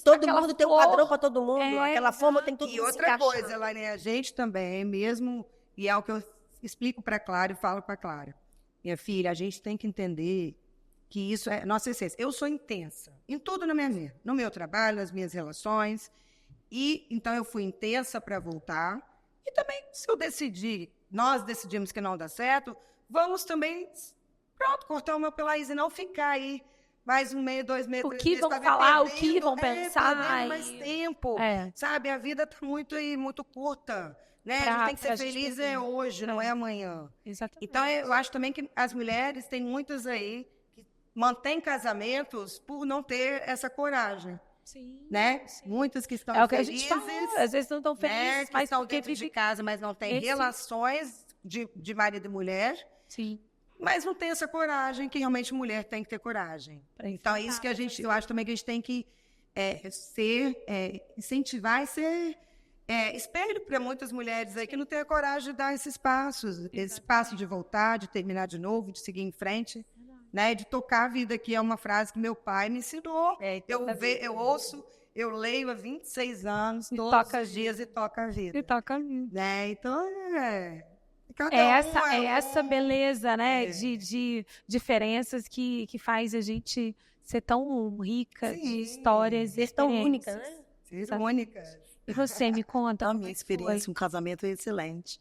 todo mundo tem um padrão para todo mundo. Aquela forma tem todo mundo. E outra coisa, Elaine, a gente também, mesmo, e é o que eu explico para Clara e falo para Clara. Minha filha, a gente tem que entender que isso é nossa essência. Eu sou intensa em tudo na minha vida, no meu trabalho, nas minhas relações. E então eu fui intensa para voltar. E também, se eu decidir, nós decidimos que não dá certo, vamos também, pronto, cortar o meu pelaís e não ficar aí mais 1 mês, 2 meses, 3 meses. O que vão falar, o que vão pensar. Perdendo mais tempo, sabe? A vida está muito curta. Né? A gente tem que ser feliz hoje, não é amanhã. Exatamente. Então, eu acho também que as mulheres, tem muitas aí que mantêm casamentos por não ter essa coragem. Sim. Né? Sim. Muitas que estão felizes. É o que felizes, a gente fala, às vezes não estão felizes, que estão dentro de casa, mas não têm relações de marido e mulher. Sim. Mas não tem essa coragem, que realmente mulher tem que ter coragem. Então, é isso que eu acho também que a gente tem que incentivar e ser... espelho para muitas mulheres aí que não têm a coragem de dar esses passos, esse passo de voltar, de terminar de novo, de seguir em frente, né? De tocar a vida, que é uma frase que meu pai me ensinou. Eu ouço, eu leio há 26 anos, todos os dias, e toca a vida. E toca a vida. Né? Então, essa beleza, né? De diferenças que faz a gente ser tão rica de histórias e tão única, né? Únicas. E você, me conta. A minha experiência, um casamento excelente.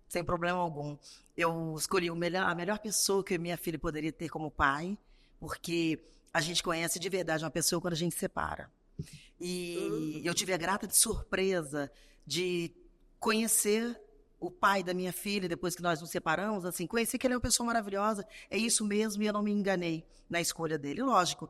Sem problema algum. Eu escolhi a melhor pessoa que minha filha poderia ter como pai, porque a gente conhece de verdade uma pessoa quando a gente se separa. E eu tive a grata de surpresa de conhecer o pai da minha filha, depois que nós nos separamos, assim, conheci que ele é uma pessoa maravilhosa, é isso mesmo, e eu não me enganei na escolha dele. Lógico,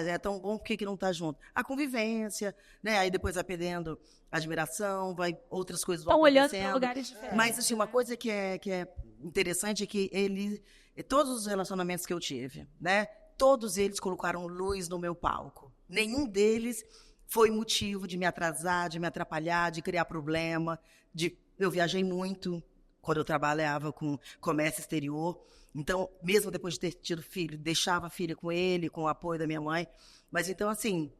é tão bom, por que não está junto? A convivência, né? Aí depois vai perdendo admiração, outras coisas vão Estão acontecendo. olhando para lugares diferentes. Mas, assim, uma coisa que é interessante é que todos os relacionamentos que eu tive, né? Todos eles colocaram luz no meu palco. Nenhum deles foi motivo de me atrasar, de me atrapalhar, de criar problema. Eu viajei muito quando eu trabalhava com comércio exterior. Então, mesmo depois de ter tido filho, deixava a filha com ele, com o apoio da minha mãe. Mas, então, assim,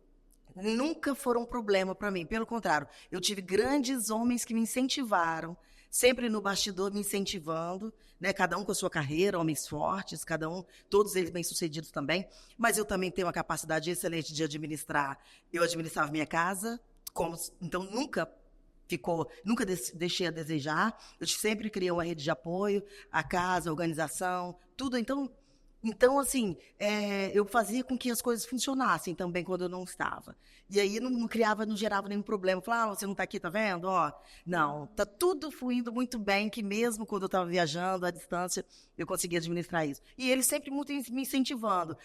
nunca foram um problema para mim. Pelo contrário, eu tive grandes homens que me incentivaram, sempre no bastidor me incentivando, né? Cada um com a sua carreira, homens fortes, cada um, todos eles bem-sucedidos também. Mas eu também tenho uma capacidade excelente de administrar. Eu administrava minha casa, então nunca deixei a desejar. Eu sempre criei uma rede de apoio, a casa, a organização, tudo. Então assim, eu fazia com que as coisas funcionassem também quando eu não estava. E aí não gerava nenhum problema. Falava, você não está aqui, tá vendo? Não, está tudo fluindo muito bem, que mesmo quando eu estava viajando à distância, eu conseguia administrar isso. E ele sempre muito me incentivando.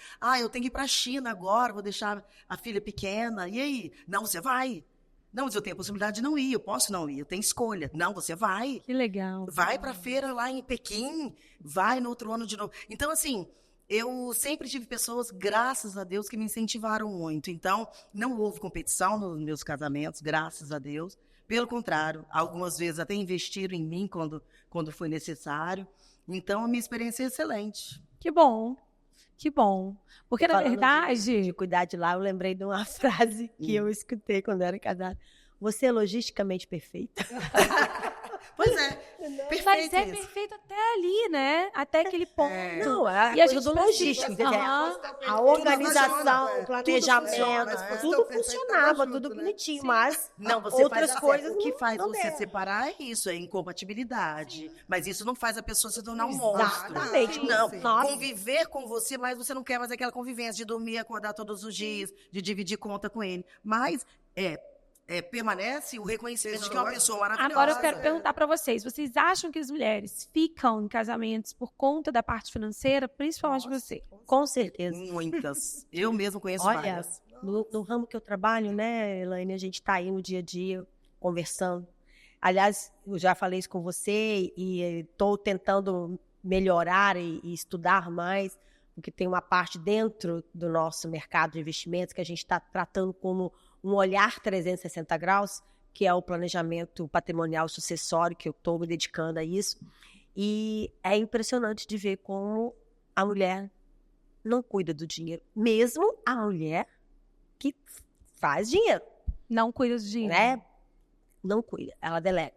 Eu tenho que ir para a China agora, vou deixar a filha pequena. E aí? Não, você vai. Não, mas eu tenho a possibilidade de não ir, eu posso não ir, eu tenho escolha. Não, você vai. Que legal. Vai para a feira lá em Pequim, vai no outro ano de novo. Então, assim, eu sempre tive pessoas, graças a Deus, que me incentivaram muito. Então, não houve competição nos meus casamentos, graças a Deus. Pelo contrário, algumas vezes até investiram em mim quando foi necessário. Então, a minha experiência é excelente. Que bom. Que bom. Porque, na verdade... De cuidar de lá, eu lembrei de uma frase que eu escutei quando eu era casada. Você é logisticamente perfeita. Pois é, perfeito. Mas é perfeito até ali, né? Até aquele ponto. Não, é E a a coisa gente do logístico. A organização, o planejamento, tudo funcionava, tudo bonitinho, mas não, você outras faz coisas o que faz não você deram. separar é isso, é incompatibilidade. Mas isso não faz a pessoa se tornar um monstro. Exatamente. Não, Nossa. conviver com você, mas você não quer mais aquela convivência de dormir, acordar todos os dias, de dividir conta com ele. Mas permanece o reconhecimento de que é uma pessoa maravilhosa. Agora eu quero perguntar para vocês. Vocês acham que as mulheres ficam em casamentos por conta da parte financeira, principalmente você? Com certeza. Muitas. Eu mesmo conheço Olha, várias. no ramo que eu trabalho, né, Elaine, a gente está aí no dia a dia conversando. Aliás, eu já falei isso com você e estou tentando melhorar e estudar mais, porque tem uma parte dentro do nosso mercado de investimentos que a gente está tratando como um olhar 360 graus, que é o planejamento patrimonial sucessório, que eu estou me dedicando a isso. E é impressionante de ver como a mulher não cuida do dinheiro. Mesmo a mulher que faz dinheiro. Não cuida do dinheiro. Né? Não cuida, ela delega.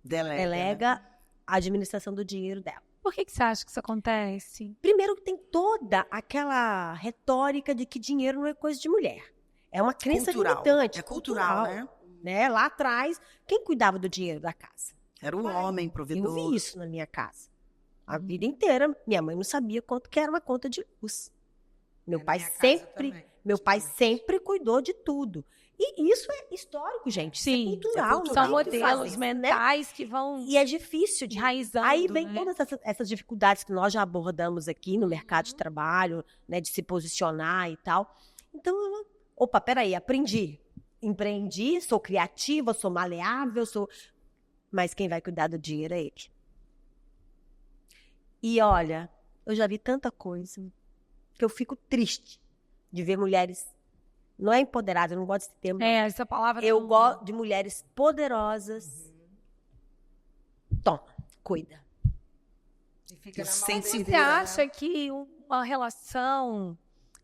Delega Né? a administração do dinheiro dela. Por que você acha que isso acontece? Primeiro que tem toda aquela retórica de que dinheiro não é coisa de mulher. É uma crença limitante. É cultural, né? Lá atrás, quem cuidava do dinheiro da casa? Era o homem, provedor. Eu vi isso na minha casa. A vida inteira, minha mãe não sabia quanto que era uma conta de luz. Meu pai sempre cuidou de tudo. E isso é histórico, gente. Sim, isso é cultural. são não tem o que modelos fazer, mentais que vão E é difícil de enraizando. Aí vem né? todas essas dificuldades que nós já abordamos aqui no mercado de trabalho, né, de se posicionar e tal. Então, opa, peraí, empreendi, sou criativa, sou maleável, mas quem vai cuidar do dinheiro é ele. E olha, eu já vi tanta coisa que eu fico triste de ver mulheres, não é empoderadas, eu não gosto desse termo. Essa palavra Eu não- gosto de mulheres poderosas. Toma, cuida. Você acha que uma relação,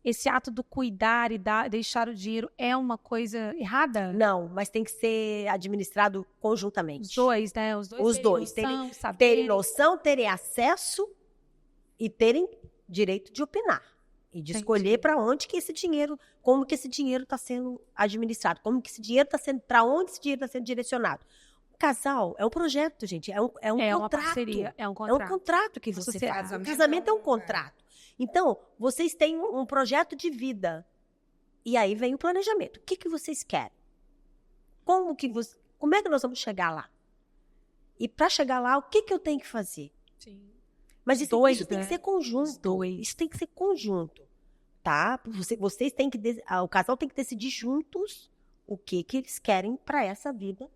esse ato do cuidar e deixar o dinheiro é uma coisa errada? Não, mas tem que ser administrado conjuntamente. Os dois, né? Os dois terem noção, Terem saberem. noção, terem acesso e terem direito de opinar. E de Entendi. escolher para onde que esse dinheiro, como que esse dinheiro está sendo administrado, como que esse dinheiro está sendo, para onde esse dinheiro está sendo direcionado. O casal é um projeto, gente, é um É uma contrato. parceria, é um É um contrato. contrato que você Sociedade. faz. O casamento é um contrato. Então, vocês têm um projeto de vida. E aí vem o planejamento. O que que vocês querem? Como é que nós vamos chegar lá? E para chegar lá, o que que eu tenho que fazer? Sim. Mas isso tem que ser Os conjunto. dois. Isso tem que ser conjunto, tá? Vocês têm que o casal tem que decidir juntos o que que eles querem para essa vida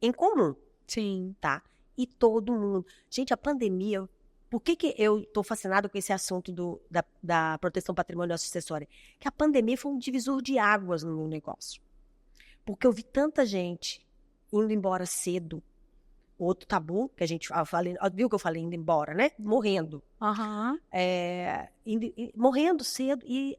em comum, Sim. tá? E todo mundo. Gente, a pandemia. Por que que eu tô fascinada com esse assunto da proteção patrimonial sucessória? Que a pandemia foi um divisor de águas no meu negócio. Porque eu vi tanta gente indo embora cedo. Outro tabu, que a gente viu que eu falei indo embora, né? Morrendo. Aham. Morrendo cedo e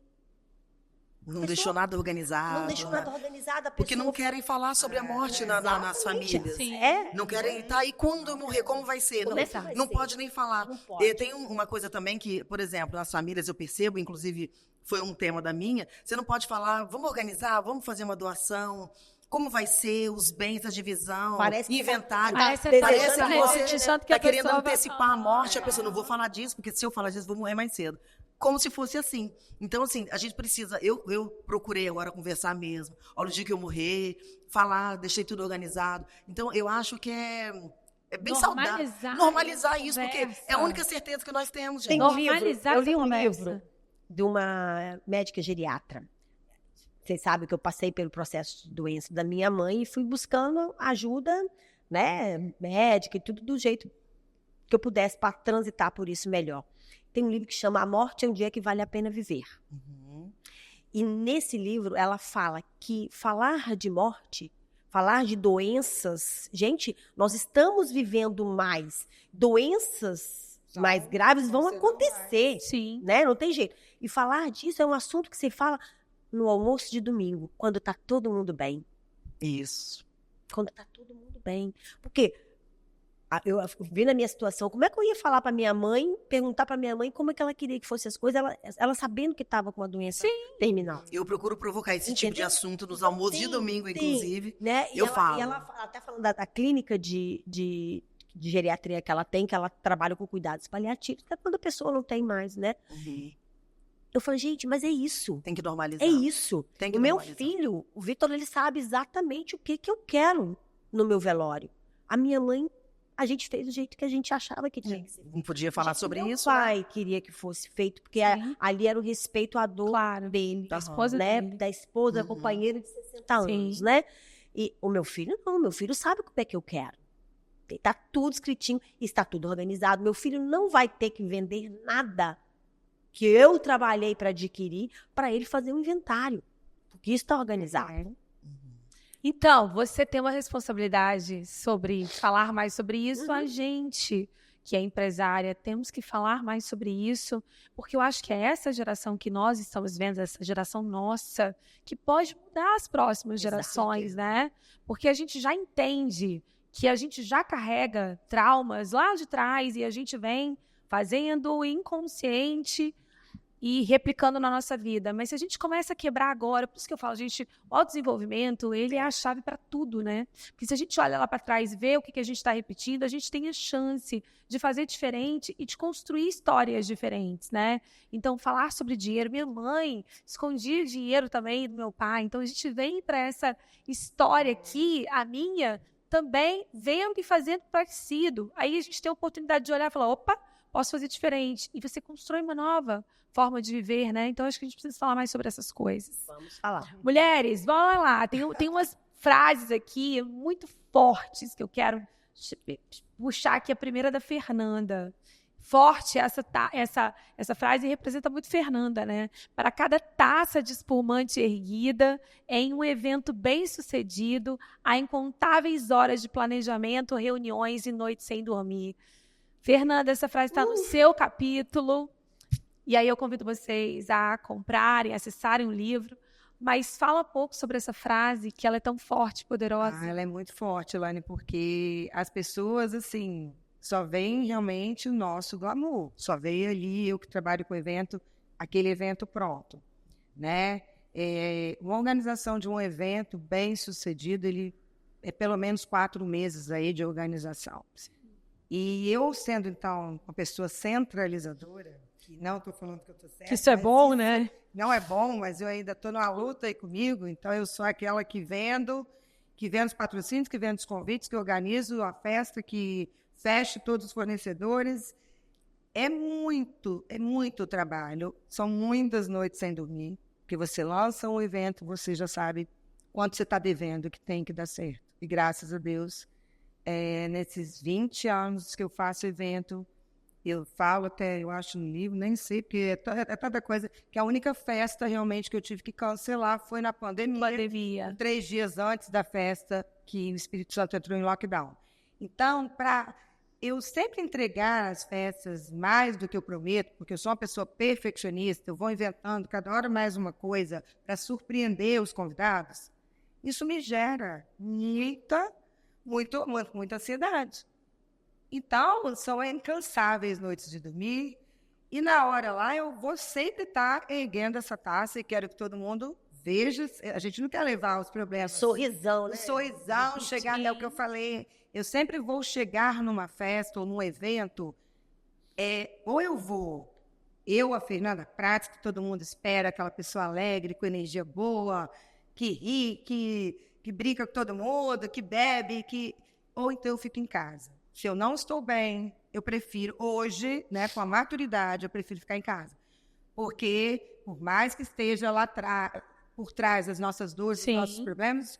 Não deixou nada organizado. não deixou né? nada organizado. Porque não querem falar sobre a morte nas Exatamente. famílias. Sim. Não querem, tá, e quando eu morrer, como vai ser? Como é que vai Não ser? pode nem falar. Não pode. Tem uma coisa também que, por exemplo, nas famílias eu percebo, inclusive foi um tema da minha, você não pode falar, vamos organizar, vamos fazer uma doação, como vai ser os bens, a divisão, Parece que inventário. Parece que desejando você desejando que a está querendo pessoa vai antecipar a morte, a pessoa, não vou falar disso, porque se eu falar disso, vou morrer mais cedo. Como se fosse assim. Então, assim, a gente precisa... Eu procurei agora conversar mesmo. Olha, o dia que eu morrer, falar, deixei tudo organizado. Então, eu acho que é bem saudável. Normalizar isso, porque é a única certeza que nós temos, gente. Tem um livro, Normalizar eu li essa um conversa. livro de uma médica geriatra. Vocês sabem que eu passei pelo processo de doença da minha mãe e fui buscando ajuda, né, médica e tudo do jeito que eu pudesse para transitar por isso melhor. Tem um livro que chama A Morte é um Dia que Vale a Pena Viver. Uhum. E nesse livro ela fala que falar de morte, falar de doenças, gente, nós estamos vivendo mais. Doenças mais graves vão acontecer, Sim. né? Não tem jeito. E falar disso é um assunto que você fala no almoço de domingo, quando tá todo mundo bem. Isso. Quando tá todo mundo bem. Porque eu vi na minha situação, como é que eu ia falar pra minha mãe, perguntar pra minha mãe como é que ela queria que fosse as coisas, ela sabendo que tava com uma doença terminal. Eu procuro provocar esse tipo de Entendeu? assunto nos almoços de Sim, domingo, sim, inclusive. né? Eu falo. E ela até falando da clínica de geriatria que ela tem, que ela trabalha com cuidados paliativos, até quando a pessoa não tem mais, né? Uhum. Eu falei, gente, mas é isso. Tem que normalizar. É isso. Tem que O meu normalizar. filho, o Vitor, ele sabe exatamente o que eu quero no meu velório. A minha mãe, a gente fez do jeito que a gente achava que tinha que ser. Não podia falar sobre Meu isso, né? pai queria que fosse feito, porque ali era o respeito à dor Claro. dele, Da esposa né? dele. Da esposa, Uhum. companheira de 60 Sim. anos, né? E o meu filho não, meu filho sabe como é que eu quero. Tá tudo escritinho, está tudo organizado. Meu filho não vai ter que vender nada que eu trabalhei para adquirir para ele fazer um inventário, porque isso está organizado. Então, você tem uma responsabilidade sobre falar mais sobre isso. A gente, que é empresária, temos que falar mais sobre isso, porque eu acho que é essa geração que nós estamos vendo, essa geração nossa, que pode mudar as próximas gerações, né? Porque a gente já entende que a gente já carrega traumas lá de trás e a gente vem fazendo inconsciente e replicando na nossa vida. Mas se a gente começa a quebrar agora, por isso que eu falo, gente, o autodesenvolvimento, ele é a chave para tudo, né? Porque se a gente olha lá para trás e vê o que a gente está repetindo, a gente tem a chance de fazer diferente e de construir histórias diferentes, né? Então, falar sobre dinheiro. Minha mãe escondia dinheiro também do meu pai. Então, a gente vem para essa história aqui, a minha, também vendo e fazendo parecido. Aí a gente tem a oportunidade de olhar e falar, opa, posso fazer diferente. E você constrói uma nova forma de viver, né? Então, acho que a gente precisa falar mais sobre essas coisas. Vamos falar. Mulheres, vamos lá. Tem umas frases aqui muito fortes que eu quero puxar aqui. A primeira da Fernanda. Forte, essa frase representa muito Fernanda, né? Para cada taça de espumante erguida, em um evento bem-sucedido, há incontáveis horas de planejamento, reuniões e noites sem dormir. Fernanda, essa frase está no seu capítulo. E aí eu convido vocês a comprarem, acessarem o livro. Mas fala um pouco sobre essa frase, que ela é tão forte, poderosa. Ela é muito forte, Elaine, porque as pessoas, assim, só veem realmente o nosso glamour. Só veem ali, eu que trabalho com evento, aquele evento pronto, né? Uma organização de um evento bem sucedido, ele é pelo menos 4 meses aí de organização. E eu sendo, então, uma pessoa centralizadora, que não estou falando que eu estou certa. Isso é bom, né? Não é bom, mas eu ainda estou numa luta aí comigo, então eu sou aquela que vendo os patrocínios, que vendo os convites, que organizo a festa, que feche todos os fornecedores. É muito trabalho, são muitas noites sem dormir, porque você lança um evento, você já sabe quanto você está devendo, que tem que dar certo. E graças a Deus, nesses 20 anos que eu faço evento, eu falo até, eu acho no livro, nem sei, porque é tanta coisa, que a única festa realmente que eu tive que cancelar foi na pandemia. 3 dias antes da festa, que o Espírito Santo entrou em lockdown. Então, para eu sempre entregar as festas mais do que eu prometo, porque eu sou uma pessoa perfeccionista, eu vou inventando cada hora mais uma coisa para surpreender os convidados, isso me gera muita ansiedade. Então, são incansáveis noites de dormir, e na hora lá eu vou sempre estar erguendo essa taça e quero que todo mundo veja. A gente não quer levar os problemas. Sorrisão, né? Sorrisão, chegar, é o que eu falei. Eu sempre vou chegar numa festa ou num evento, ou a Fernanda Prates, que todo mundo espera, aquela pessoa alegre, com energia boa, que ri, que brinca com todo mundo, que bebe, ou então eu fico em casa. Se eu não estou bem, eu prefiro, hoje, né, com a maturidade, eu prefiro ficar em casa. Porque, por mais que esteja lá por trás das nossas dores, dos nossos problemas,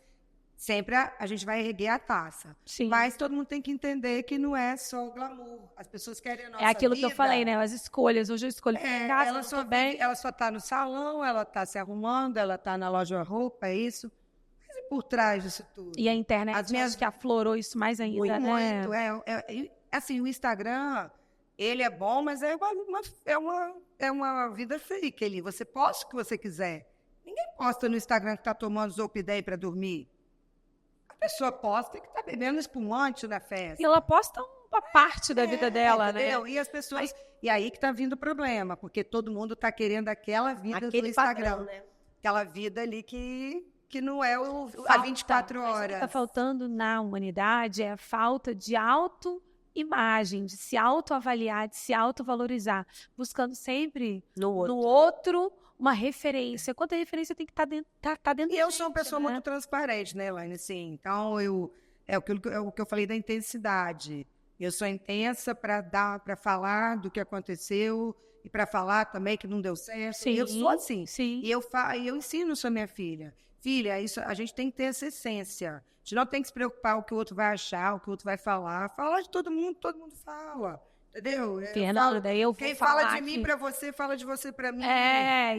sempre a gente vai erguer a taça. Sim. Mas todo mundo tem que entender que não é só o glamour. As pessoas querem a nossa vida. É aquilo que eu falei, né? As escolhas. Hoje eu escolho ficar em casa, ela só está no salão, ela está se arrumando, ela está na loja de roupa, é isso. Mas e por trás disso tudo? E a internet, acho que aflorou isso mais ainda, né? Muito. Assim, o Instagram, ele é bom, mas é uma vida fake ali. Você posta o que você quiser. Ninguém posta no Instagram que está tomando Zolpidem para dormir. A pessoa posta que está bebendo espumante na festa. E ela posta uma parte da vida dela, entendeu? né? E as pessoas... E aí que está vindo o problema, porque todo mundo está querendo aquela vida do Instagram. Padrão, né? Aquela vida ali que não é a 24 horas. O que está faltando na humanidade é a falta de autoimagem, de se autoavaliar, de se autovalorizar, buscando sempre no outro uma referência. Quanta referência tem que estar dentro E eu sou uma pessoa muito transparente, né, Elaine? Assim, então, é o que eu falei da intensidade. Eu sou intensa para falar do que aconteceu e para falar também que não deu certo. Sim, eu sou assim. Sim. E eu ensino isso à minha filha. Filha, a gente tem que ter essa essência. A gente não tem que se preocupar o que o outro vai achar, o que o outro vai falar. Falar de todo mundo fala. Entendeu? Fernanda, quem fala de mim para você, fala de você para mim.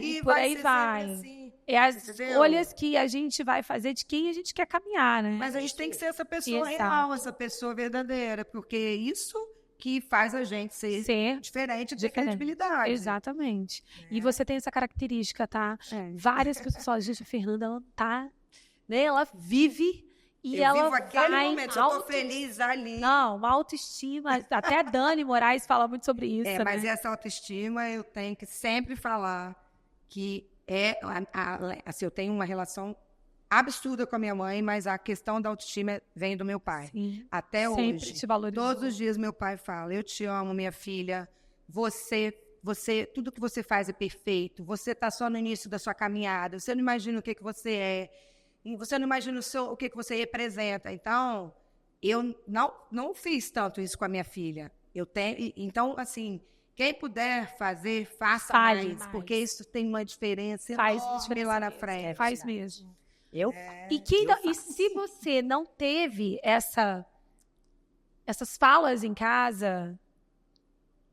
E por aí vai. Assim, é as entendeu? Escolhas que a gente vai fazer de quem a gente quer caminhar, né? Mas a gente tem que ser essa pessoa real, essa pessoa verdadeira, porque é isso que faz a gente ser diferente de credibilidade. Exatamente. E você tem essa característica, tá? Várias pessoas falam, gente, a Fernanda, ela tá, né? Ela vive e eu ela vivo aquele vai momento, eu tô feliz ali. Não, uma autoestima. Até a Dani Moraes fala muito sobre isso. Mas essa autoestima eu tenho que sempre falar que assim, eu tenho uma relação absurda com a minha mãe, mas a questão da autoestima vem do meu pai. Sim. Até sempre hoje. Te valorizou. Todos os dias meu pai fala, eu te amo, minha filha, você, tudo que você faz é perfeito, você está só no início da sua caminhada, você não imagina o que você é, você não imagina o que você representa. Então, eu não fiz tanto isso com a minha filha. Então, assim, quem puder fazer, faça mais, porque isso tem uma diferença enorme lá na frente. Faz mesmo. E se você não teve essas falas em casa,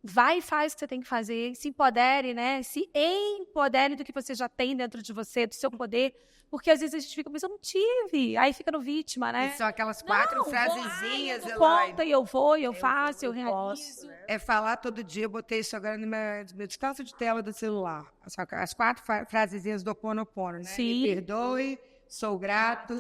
vai e faz o que você tem que fazer, se empodere, né? Se empodere do que você já tem dentro de você, do seu poder, porque às vezes a gente fica, mas eu não tive, aí fica no vítima, né? E são aquelas 4 frasezinhas, conta, e eu vou, eu faço, eu realizo. É falar todo dia, eu botei isso agora no meu descanso de tela do celular, as 4 frasezinhas do Ho'oponopono, né? Sim. Me perdoe, sou grato,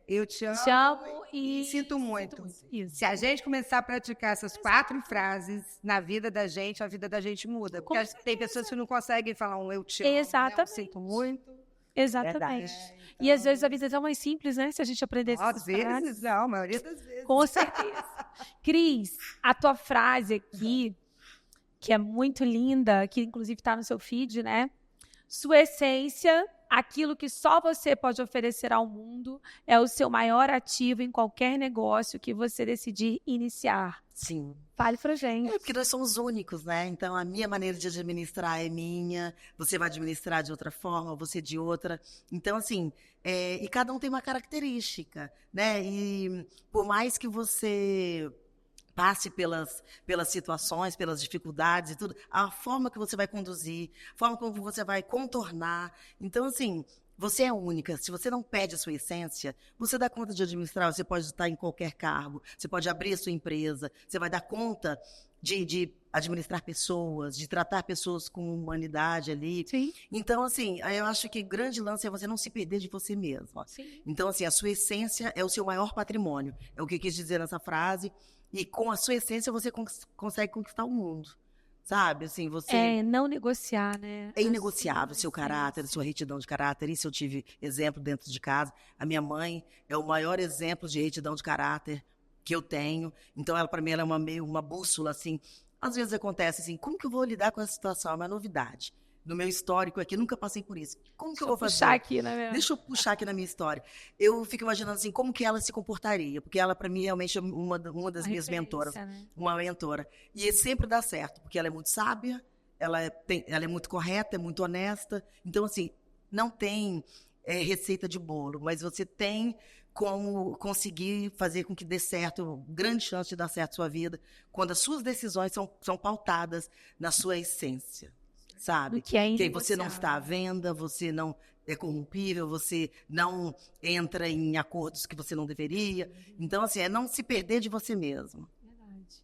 Eu te Te amo e sinto muito. Isso. Se a gente começar a praticar essas 4 frases na vida da gente, a vida da gente muda. Porque tem pessoas que não conseguem falar um eu te amo, né? Exatamente. Eu sinto muito. Exatamente. E às vezes a vida é tão mais simples, né? Se a gente aprendesse Às essas frases. vezes, não, a maioria das vezes. Com certeza. Cris, a tua frase aqui, que é muito linda, que inclusive está no seu feed, né? Sua essência, aquilo que só você pode oferecer ao mundo, é o seu maior ativo em qualquer negócio que você decidir iniciar. Sim. Fale pra gente. Porque nós somos únicos, né? Então, a minha maneira de administrar é minha, você vai administrar de outra forma, você de outra. Então, assim, e cada um tem uma característica, né? E por mais que você passe pelas situações, pelas dificuldades e tudo, a forma que você vai conduzir, a forma como você vai contornar. Então, assim, você é única. Se você não perde a sua essência, você dá conta de administrar, você pode estar em qualquer cargo, você pode abrir a sua empresa, você vai dar conta de administrar pessoas, de tratar pessoas com humanidade ali. Sim. Então, assim, eu acho que o grande lance é você não se perder de você mesmo. Sim. Então, assim, a sua essência é o seu maior patrimônio. É o que eu quis dizer nessa frase. E com a sua essência você consegue conquistar o mundo, sabe? Assim, você É não negociar, né? é inegociável o seu caráter, a sua retidão de caráter. Isso eu tive exemplo dentro de casa. A minha mãe é o maior exemplo de retidão de caráter que eu tenho. Então, ela para mim ela é meio uma bússola assim. Às vezes acontece assim, como que eu vou lidar com essa situação? É uma novidade. No meu histórico aqui, nunca passei por isso. Como que eu vou fazer? Puxar aqui, né? Deixa eu puxar aqui na minha história. Eu fico imaginando assim, como que ela se comportaria, porque ela, para mim, realmente é uma das minhas mentoras, né? uma mentora. E sempre dá certo, porque ela é muito sábia, ela é muito correta, é muito honesta. Então, assim, não tem receita de bolo, mas você tem como conseguir fazer com que dê certo, grande chance de dar certo a sua vida, quando as suas decisões são pautadas na sua essência. Sabe? Que é que você não está à venda, você não é corrompível, você não entra em acordos que você não deveria. Então, assim, é não se perder de você mesmo. Verdade.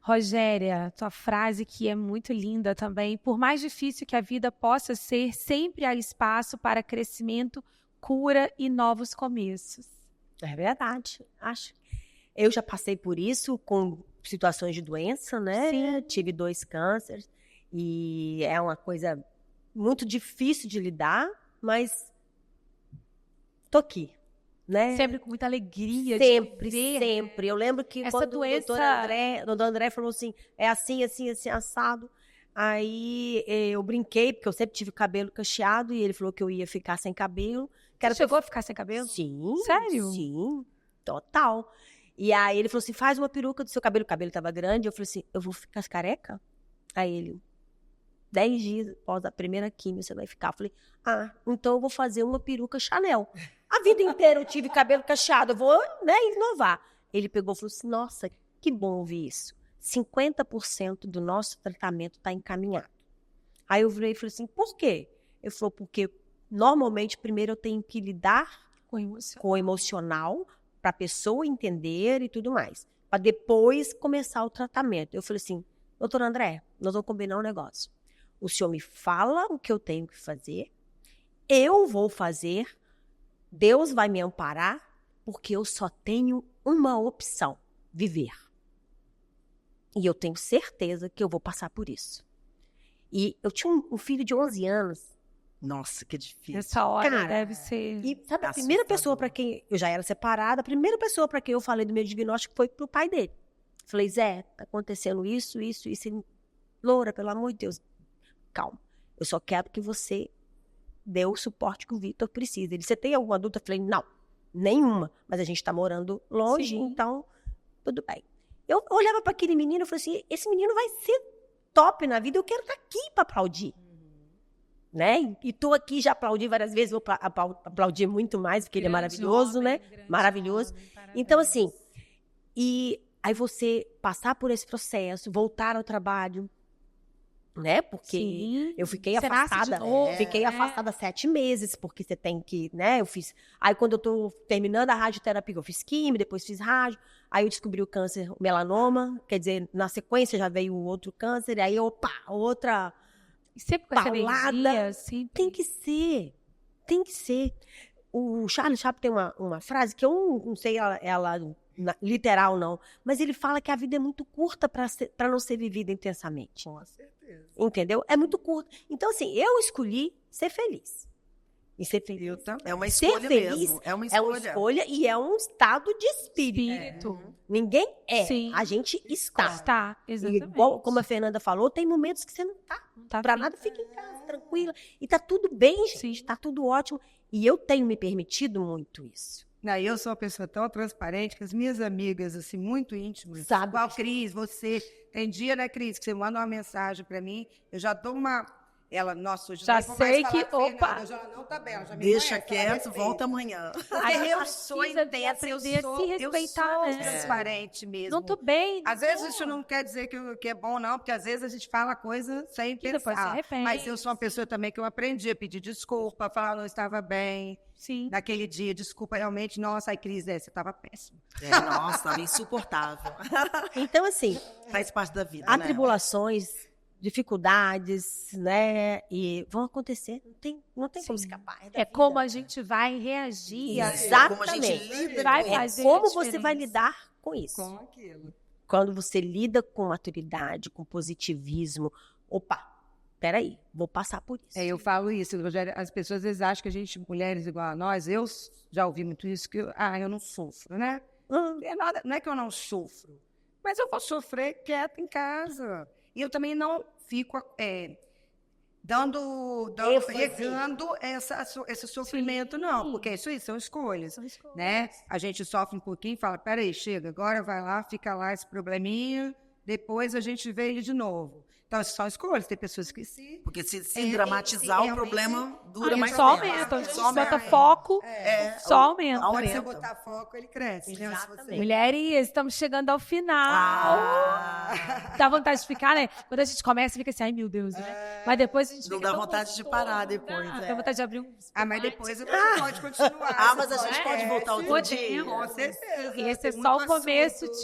Rogéria, tua frase que é muito linda também. Por mais difícil que a vida possa ser, sempre há espaço para crescimento, cura e novos começos. É verdade, acho. Eu já passei por isso com situações de doença, né? Sim. Tive 2 cânceres. E é uma coisa muito difícil de lidar, mas tô aqui, né? Sempre com muita alegria. Sempre, de viver, sempre. Eu lembro que essa quando doença... o doutor André falou assim, é assim, assim, assim, assado. Aí eu brinquei, porque eu sempre tive cabelo cacheado, e ele falou que eu ia ficar sem cabelo. Você chegou a ficar sem cabelo? Sim. Sério? Sim, total. E aí ele falou assim, faz uma peruca do seu cabelo. O cabelo tava grande. Eu falei assim, eu vou ficar careca? Aí ele... 10 dias após a primeira quimio, você vai ficar. Eu falei, então eu vou fazer uma peruca Chanel. A vida inteira eu tive cabelo cacheado, eu vou, né, inovar. Ele pegou e falou assim, nossa, que bom ouvir isso. 50% do nosso tratamento está encaminhado. Aí eu virei e falei assim, por quê? Ele falou, porque normalmente primeiro eu tenho que lidar com o emocional para a pessoa entender e tudo mais. Para depois começar o tratamento. Eu falei assim, doutor André, nós vamos combinar um negócio. O senhor me fala o que eu tenho que fazer, eu vou fazer, Deus vai me amparar, porque eu só tenho uma opção, viver. E eu tenho certeza que eu vou passar por isso. E eu tinha um filho de 11 anos. Nossa, que difícil. Nessa hora Cara, deve ser... E sabe, a primeira pessoa para quem... Eu já era separada, a primeira pessoa para quem eu falei do meu diagnóstico foi pro pai dele. Falei, Zé, tá acontecendo isso. E Loura, pelo amor de Deus, calma. Eu só quero que você dê o suporte que o Vitor precisa. Ele, você tem alguma dúvida? Eu falei, não, nenhuma. Mas a gente tá morando longe, Sim. então tudo bem. Eu olhava para aquele menino e falei assim, esse menino vai ser top na vida, eu quero estar aqui para aplaudir. Né? E tô aqui, já aplaudi várias vezes, vou aplaudir muito mais, porque ele é maravilhoso, né? Maravilhoso. Então, assim, e aí você passar por esse processo, voltar ao trabalho, né? Porque Sim. eu fiquei Você nasce de afastada. novo, Fiquei afastada 7 meses, porque você tem que, né? Eu fiz. Aí, quando eu tô terminando a radioterapia, eu fiz químio, depois fiz rádio. Aí eu descobri o câncer, o melanoma. Quer dizer, na sequência já veio o outro câncer. Aí, opa, outra. E sempre com essa paulada. energia, assim. Tem que ser. Tem que ser. O Charlie Chaplin tem uma frase que eu não sei ela literal não, mas ele fala que a vida é muito curta para não ser vivida intensamente. Com certeza. Entendeu? É muito curta. Então, assim, eu escolhi ser feliz. E ser feliz. Eu também. É uma Ser escolha feliz mesmo. É uma é escolha. uma escolha e é um estado de espírito. Ninguém é. Sim. A gente está. Está, E exatamente. igual, como a Fernanda falou, tem momentos que você não tá Tá pra afim. nada, fica em casa, tranquila. E tá tudo bem, gente. Tá tudo ótimo. E eu tenho me permitido muito isso. Não, eu sou uma pessoa tão transparente que as minhas amigas, assim, muito íntimas, Sabe? igual Cris, você, tem dia, né, Cris, que você manda uma mensagem pra mim, eu já dou uma... Ela, nossa, hoje Já não vou mais sei falar que- com Fernanda, opa. hoje ela não tá bem, ela já me Deixa conhece, ela quieto, respeita. volta amanhã. A gente Eu sou precisa intensa, eu aprender a se sou respeitar, né? transparente mesmo. Não tô bem. Às vezes isso não quer dizer que é bom, não, porque às vezes a gente fala coisa sem Que depois se pensar. arrepende. Mas eu sou uma pessoa também que eu aprendi a pedir desculpa, falar não estava bem Sim. naquele dia, desculpa, realmente, nossa, ai, Cris, você estava péssimo. Nossa, tava insuportável. Então, assim, Faz parte da vida, há né? tribulações, dificuldades, né? E vão acontecer. Não tem como Sim. escapar. da É vida. como a gente vai reagir. Exato. Como a gente Exatamente. lida Vai com É fazer como a você vai diferença. lidar com isso. Com aquilo. Quando você lida com maturidade, com positivismo, opa, peraí, vou passar por isso. Eu falo isso, Rogério, as pessoas às vezes acham que a gente, mulheres igual a nós, eu já ouvi muito isso, que eu não sofro, né? Não é que eu não sofro, mas eu vou sofrer quieta em casa. E eu também não fico regando esse sofrimento, não, porque isso são escolhas, né? A gente sofre um pouquinho e fala, peraí, chega, agora vai lá, fica lá esse probleminha, depois a gente vê ele de novo. Então, são escolhas, tem pessoas que se... Porque se dramatizar, o realmente- problema dura mais Só tempo. aumenta. A gente Só bota aumenta. foco, só A aumenta. hora que você Aumenta. botar foco, ele cresce. né? Se Exatamente. você- Mulheres, estamos chegando ao final. Ah, Dá vontade de ficar, né? Quando a gente começa, fica assim, ai meu Deus, né? Mas depois a gente Não fica dá tão vontade de gostoso, parar depois, Dá é. vontade de abrir um... Mas depois você pode continuar. Ah, mas a você gente pode voltar outro Pode. dia. Com certeza. E esse é tem só o muito começo assunto.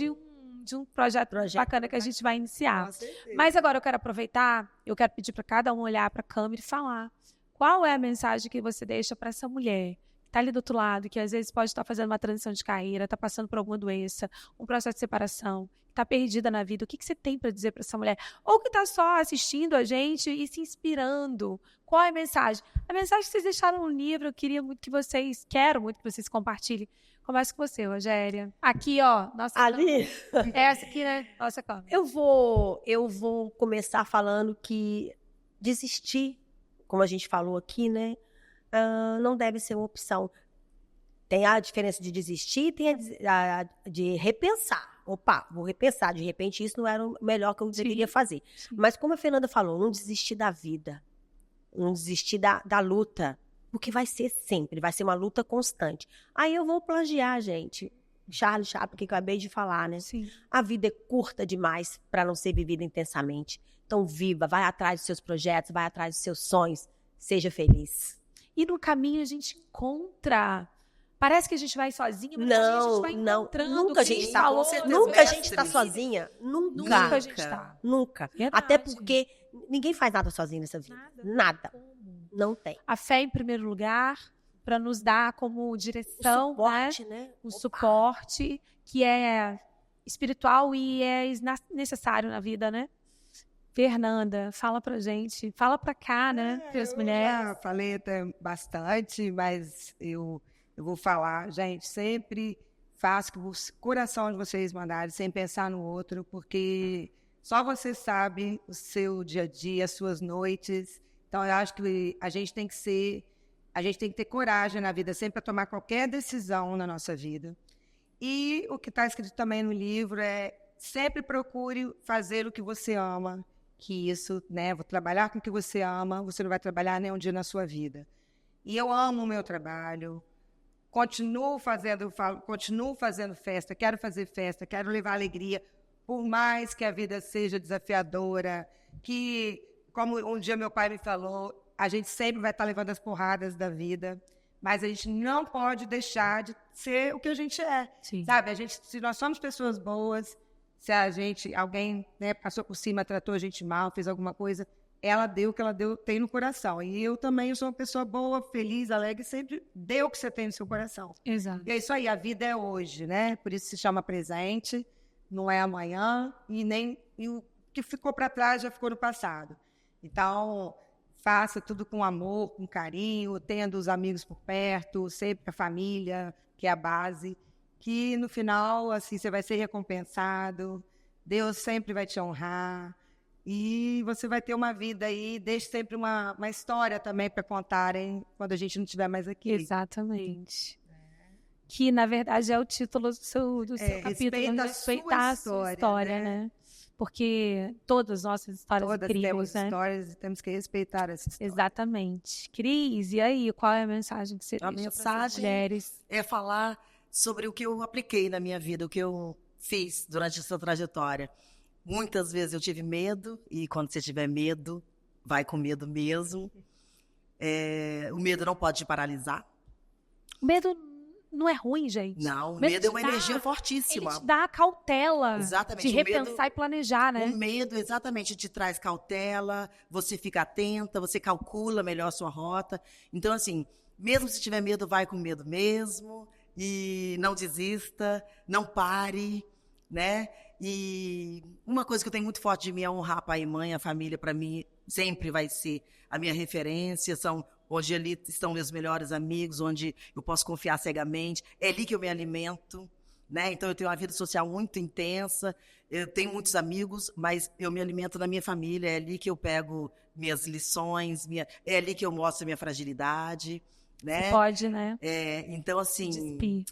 de um projeto bacana que a gente vai iniciar. Com certeza. Mas agora eu quero aproveitar, eu quero pedir para cada um olhar para a câmera e falar. Qual é a mensagem que você deixa para essa mulher que está ali do outro lado, que às vezes pode estar fazendo uma transição de carreira, está passando por alguma doença, um processo de separação, está perdida na vida? O que você tem para dizer para essa mulher? Ou que está só assistindo a gente e se inspirando? Qual é a mensagem? A mensagem que vocês deixaram no livro, eu quero muito que vocês compartilhem. Começa com você, Rogéria. Aqui, ó. Nossa Ali, câmera. Essa aqui, né? Nossa câmera. eu vou começar falando que desistir, como a gente falou aqui, né, não deve ser uma opção. Tem a diferença de desistir e tem a de repensar. Opa, vou repensar. De repente, isso não era o melhor que eu deveria fazer. Sim. Mas como a Fernanda falou, não desistir da vida. Não desistir da luta. Porque vai ser sempre, vai ser uma luta constante. Aí eu vou plagiar, gente. Charlie Chaplin, que eu acabei de falar, né? Sim. A vida é curta demais para não ser vivida intensamente. Então, viva, vai atrás dos seus projetos, vai atrás dos seus sonhos. Seja feliz. E no caminho a gente encontra. Parece que a gente vai sozinha, mas a gente vai encontrando. Nunca a quem gente está falou, com certeza. Nunca a gente mestre. está sozinha. Nunca Nunca. a gente está. Nunca. Verdade. Até porque ninguém faz nada sozinho nessa vida. Nada. Não tem. A fé em primeiro lugar, para nos dar como direção, Suporte, né? um suporte que é espiritual e é necessário na vida, né? Fernanda, fala pra gente, fala pra cá, né? Para as Eu mulheres. já falei até bastante, mas eu vou falar, gente, sempre faço que o coração de vocês mandarem, sem pensar no outro, porque só você sabe o seu dia a dia, as suas noites. Então, eu acho que a gente tem que ter coragem na vida sempre para tomar qualquer decisão na nossa vida. E o que está escrito também no livro é sempre procure fazer o que você ama, que isso, né, vou trabalhar com o que você ama, você não vai trabalhar nenhum dia na sua vida. E eu amo o meu trabalho, continuo fazendo festa, quero levar alegria, por mais que a vida seja desafiadora, que, como um dia meu pai me falou, a gente sempre vai estar levando as porradas da vida, mas a gente não pode deixar de ser o que a gente é. Sim. Sabe, se nós somos pessoas boas, se alguém, né, passou por cima, tratou a gente mal, fez alguma coisa, ela deu o que ela tem no coração. E eu também sou uma pessoa boa, feliz, alegre, sempre dê o que você tem no seu coração. Exato. E é isso aí, a vida é hoje, né? Por isso se chama presente, não é amanhã, e o que ficou para trás já ficou no passado. Então, faça tudo com amor, com carinho, tendo os amigos por perto, sempre a família, que é a base, que no final, assim, você vai ser recompensado, Deus sempre vai te honrar, e você vai ter uma vida aí, deixe sempre uma história também para contarem quando a gente não estiver mais aqui. Exatamente. Que, na verdade, é o título do seu capítulo. Respeitar a sua história, né? Porque todas as nossas histórias Todas incríveis, temos né? histórias e temos que respeitar essa história. Exatamente. Cris, e aí, qual é a mensagem que você A deixa para as mensagem mulheres? é falar sobre o que eu apliquei na minha vida, o que eu fiz durante essa trajetória. Muitas vezes eu tive medo, e quando você tiver medo, vai com medo mesmo. O medo não pode te paralisar. O medo não é ruim, gente. Não, o medo é uma te dá- energia fortíssima. Ele te dá a cautela Exatamente, de o medo- repensar e planejar, né? O medo, exatamente, te traz cautela, você fica atenta, você calcula melhor a sua rota. Então, assim, mesmo se tiver medo, vai com medo mesmo. E não desista, não pare, né? E uma coisa que eu tenho muito forte de mim é honrar pai e mãe, a família, para mim, sempre vai ser a minha referência. Hoje ali estão meus melhores amigos, onde eu posso confiar cegamente. É ali que eu me alimento, né? Então, eu tenho uma vida social muito intensa, eu tenho muitos amigos, mas eu me alimento na minha família, é ali que eu pego minhas lições, é ali que eu mostro a minha fragilidade, né? Pode, né? Então, assim, Despir.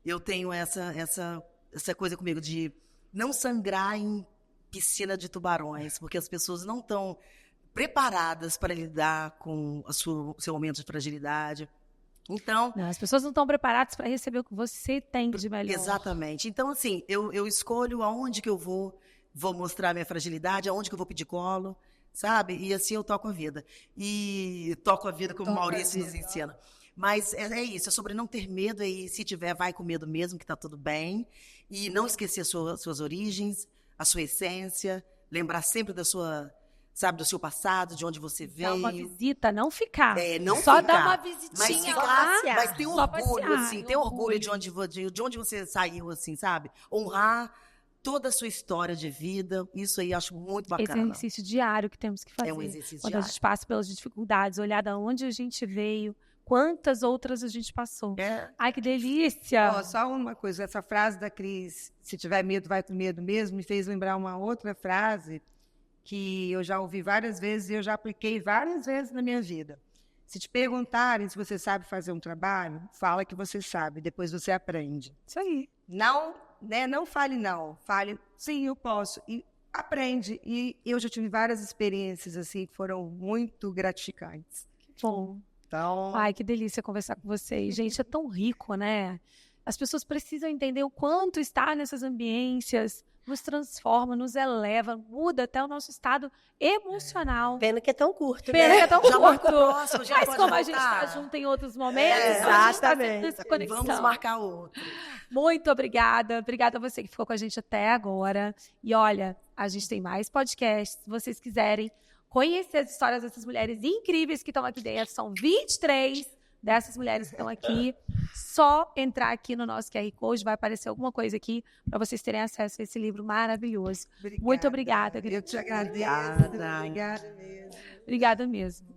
eu tenho essa coisa comigo de não sangrar em piscina de tubarões, porque as pessoas não estão preparadas para lidar com o seu momento de fragilidade. Então, Não, as pessoas não estão preparadas para receber o que você tem de melhor. exatamente. Então, assim, eu escolho aonde que eu vou mostrar minha fragilidade, aonde que eu vou pedir colo, sabe? E assim eu toco a vida. E toco a vida como o Maurício nos ensina. Mas é isso, é sobre não ter medo, e se tiver, vai com medo mesmo, que tá tudo bem. E não esquecer suas origens, a sua essência, lembrar sempre do seu passado, de onde você veio. Dar uma visita, não ficar. Não só ficar, dar uma mas visitinha ficar, lá. mas ter Só orgulho, passear, assim, ter orgulho de onde você saiu, assim, sabe? Honrar toda a sua história de vida, isso aí eu acho muito Esse bacana. exercício diário que temos que fazer. É um exercício Quando diário. a gente passa pelas dificuldades, olhar de onde a gente veio, quantas outras a gente passou. Ai, que delícia! Ó, só uma coisa, essa frase da Cris, se tiver medo, vai com medo mesmo, me fez lembrar uma outra frase que eu já ouvi várias vezes e eu já apliquei várias vezes na minha vida. Se te perguntarem se você sabe fazer um trabalho, fala que você sabe, depois você aprende. Isso aí. Não, né? Não fale não, fale sim, eu posso. E aprende. E eu já tive várias experiências assim que foram muito gratificantes. Bom. Então, Ai, que delícia conversar com vocês. Gente, é tão rico, né? As pessoas precisam entender o quanto estar nessas ambiências nos transforma, nos eleva, muda até o nosso estado emocional. Pena que é tão curto, Pena que né? é tão Já marca o curto. próximo, já Mas pode como a gente voltar. está junto em outros momentos, então a gente tá exatamente. nessa conexão. Vamos marcar outro. Muito obrigada. Obrigada a você que ficou com a gente até agora. E olha, a gente tem mais podcasts. Se vocês quiserem conhecer as histórias dessas mulheres incríveis que estão aqui dentro, são 23 dessas mulheres que estão aqui. Só entrar aqui no nosso QR Code, vai aparecer alguma coisa aqui para vocês terem acesso a esse livro maravilhoso. Muito obrigada, eu querida. te agradeço. Obrigada. Obrigada mesmo. Obrigada mesmo.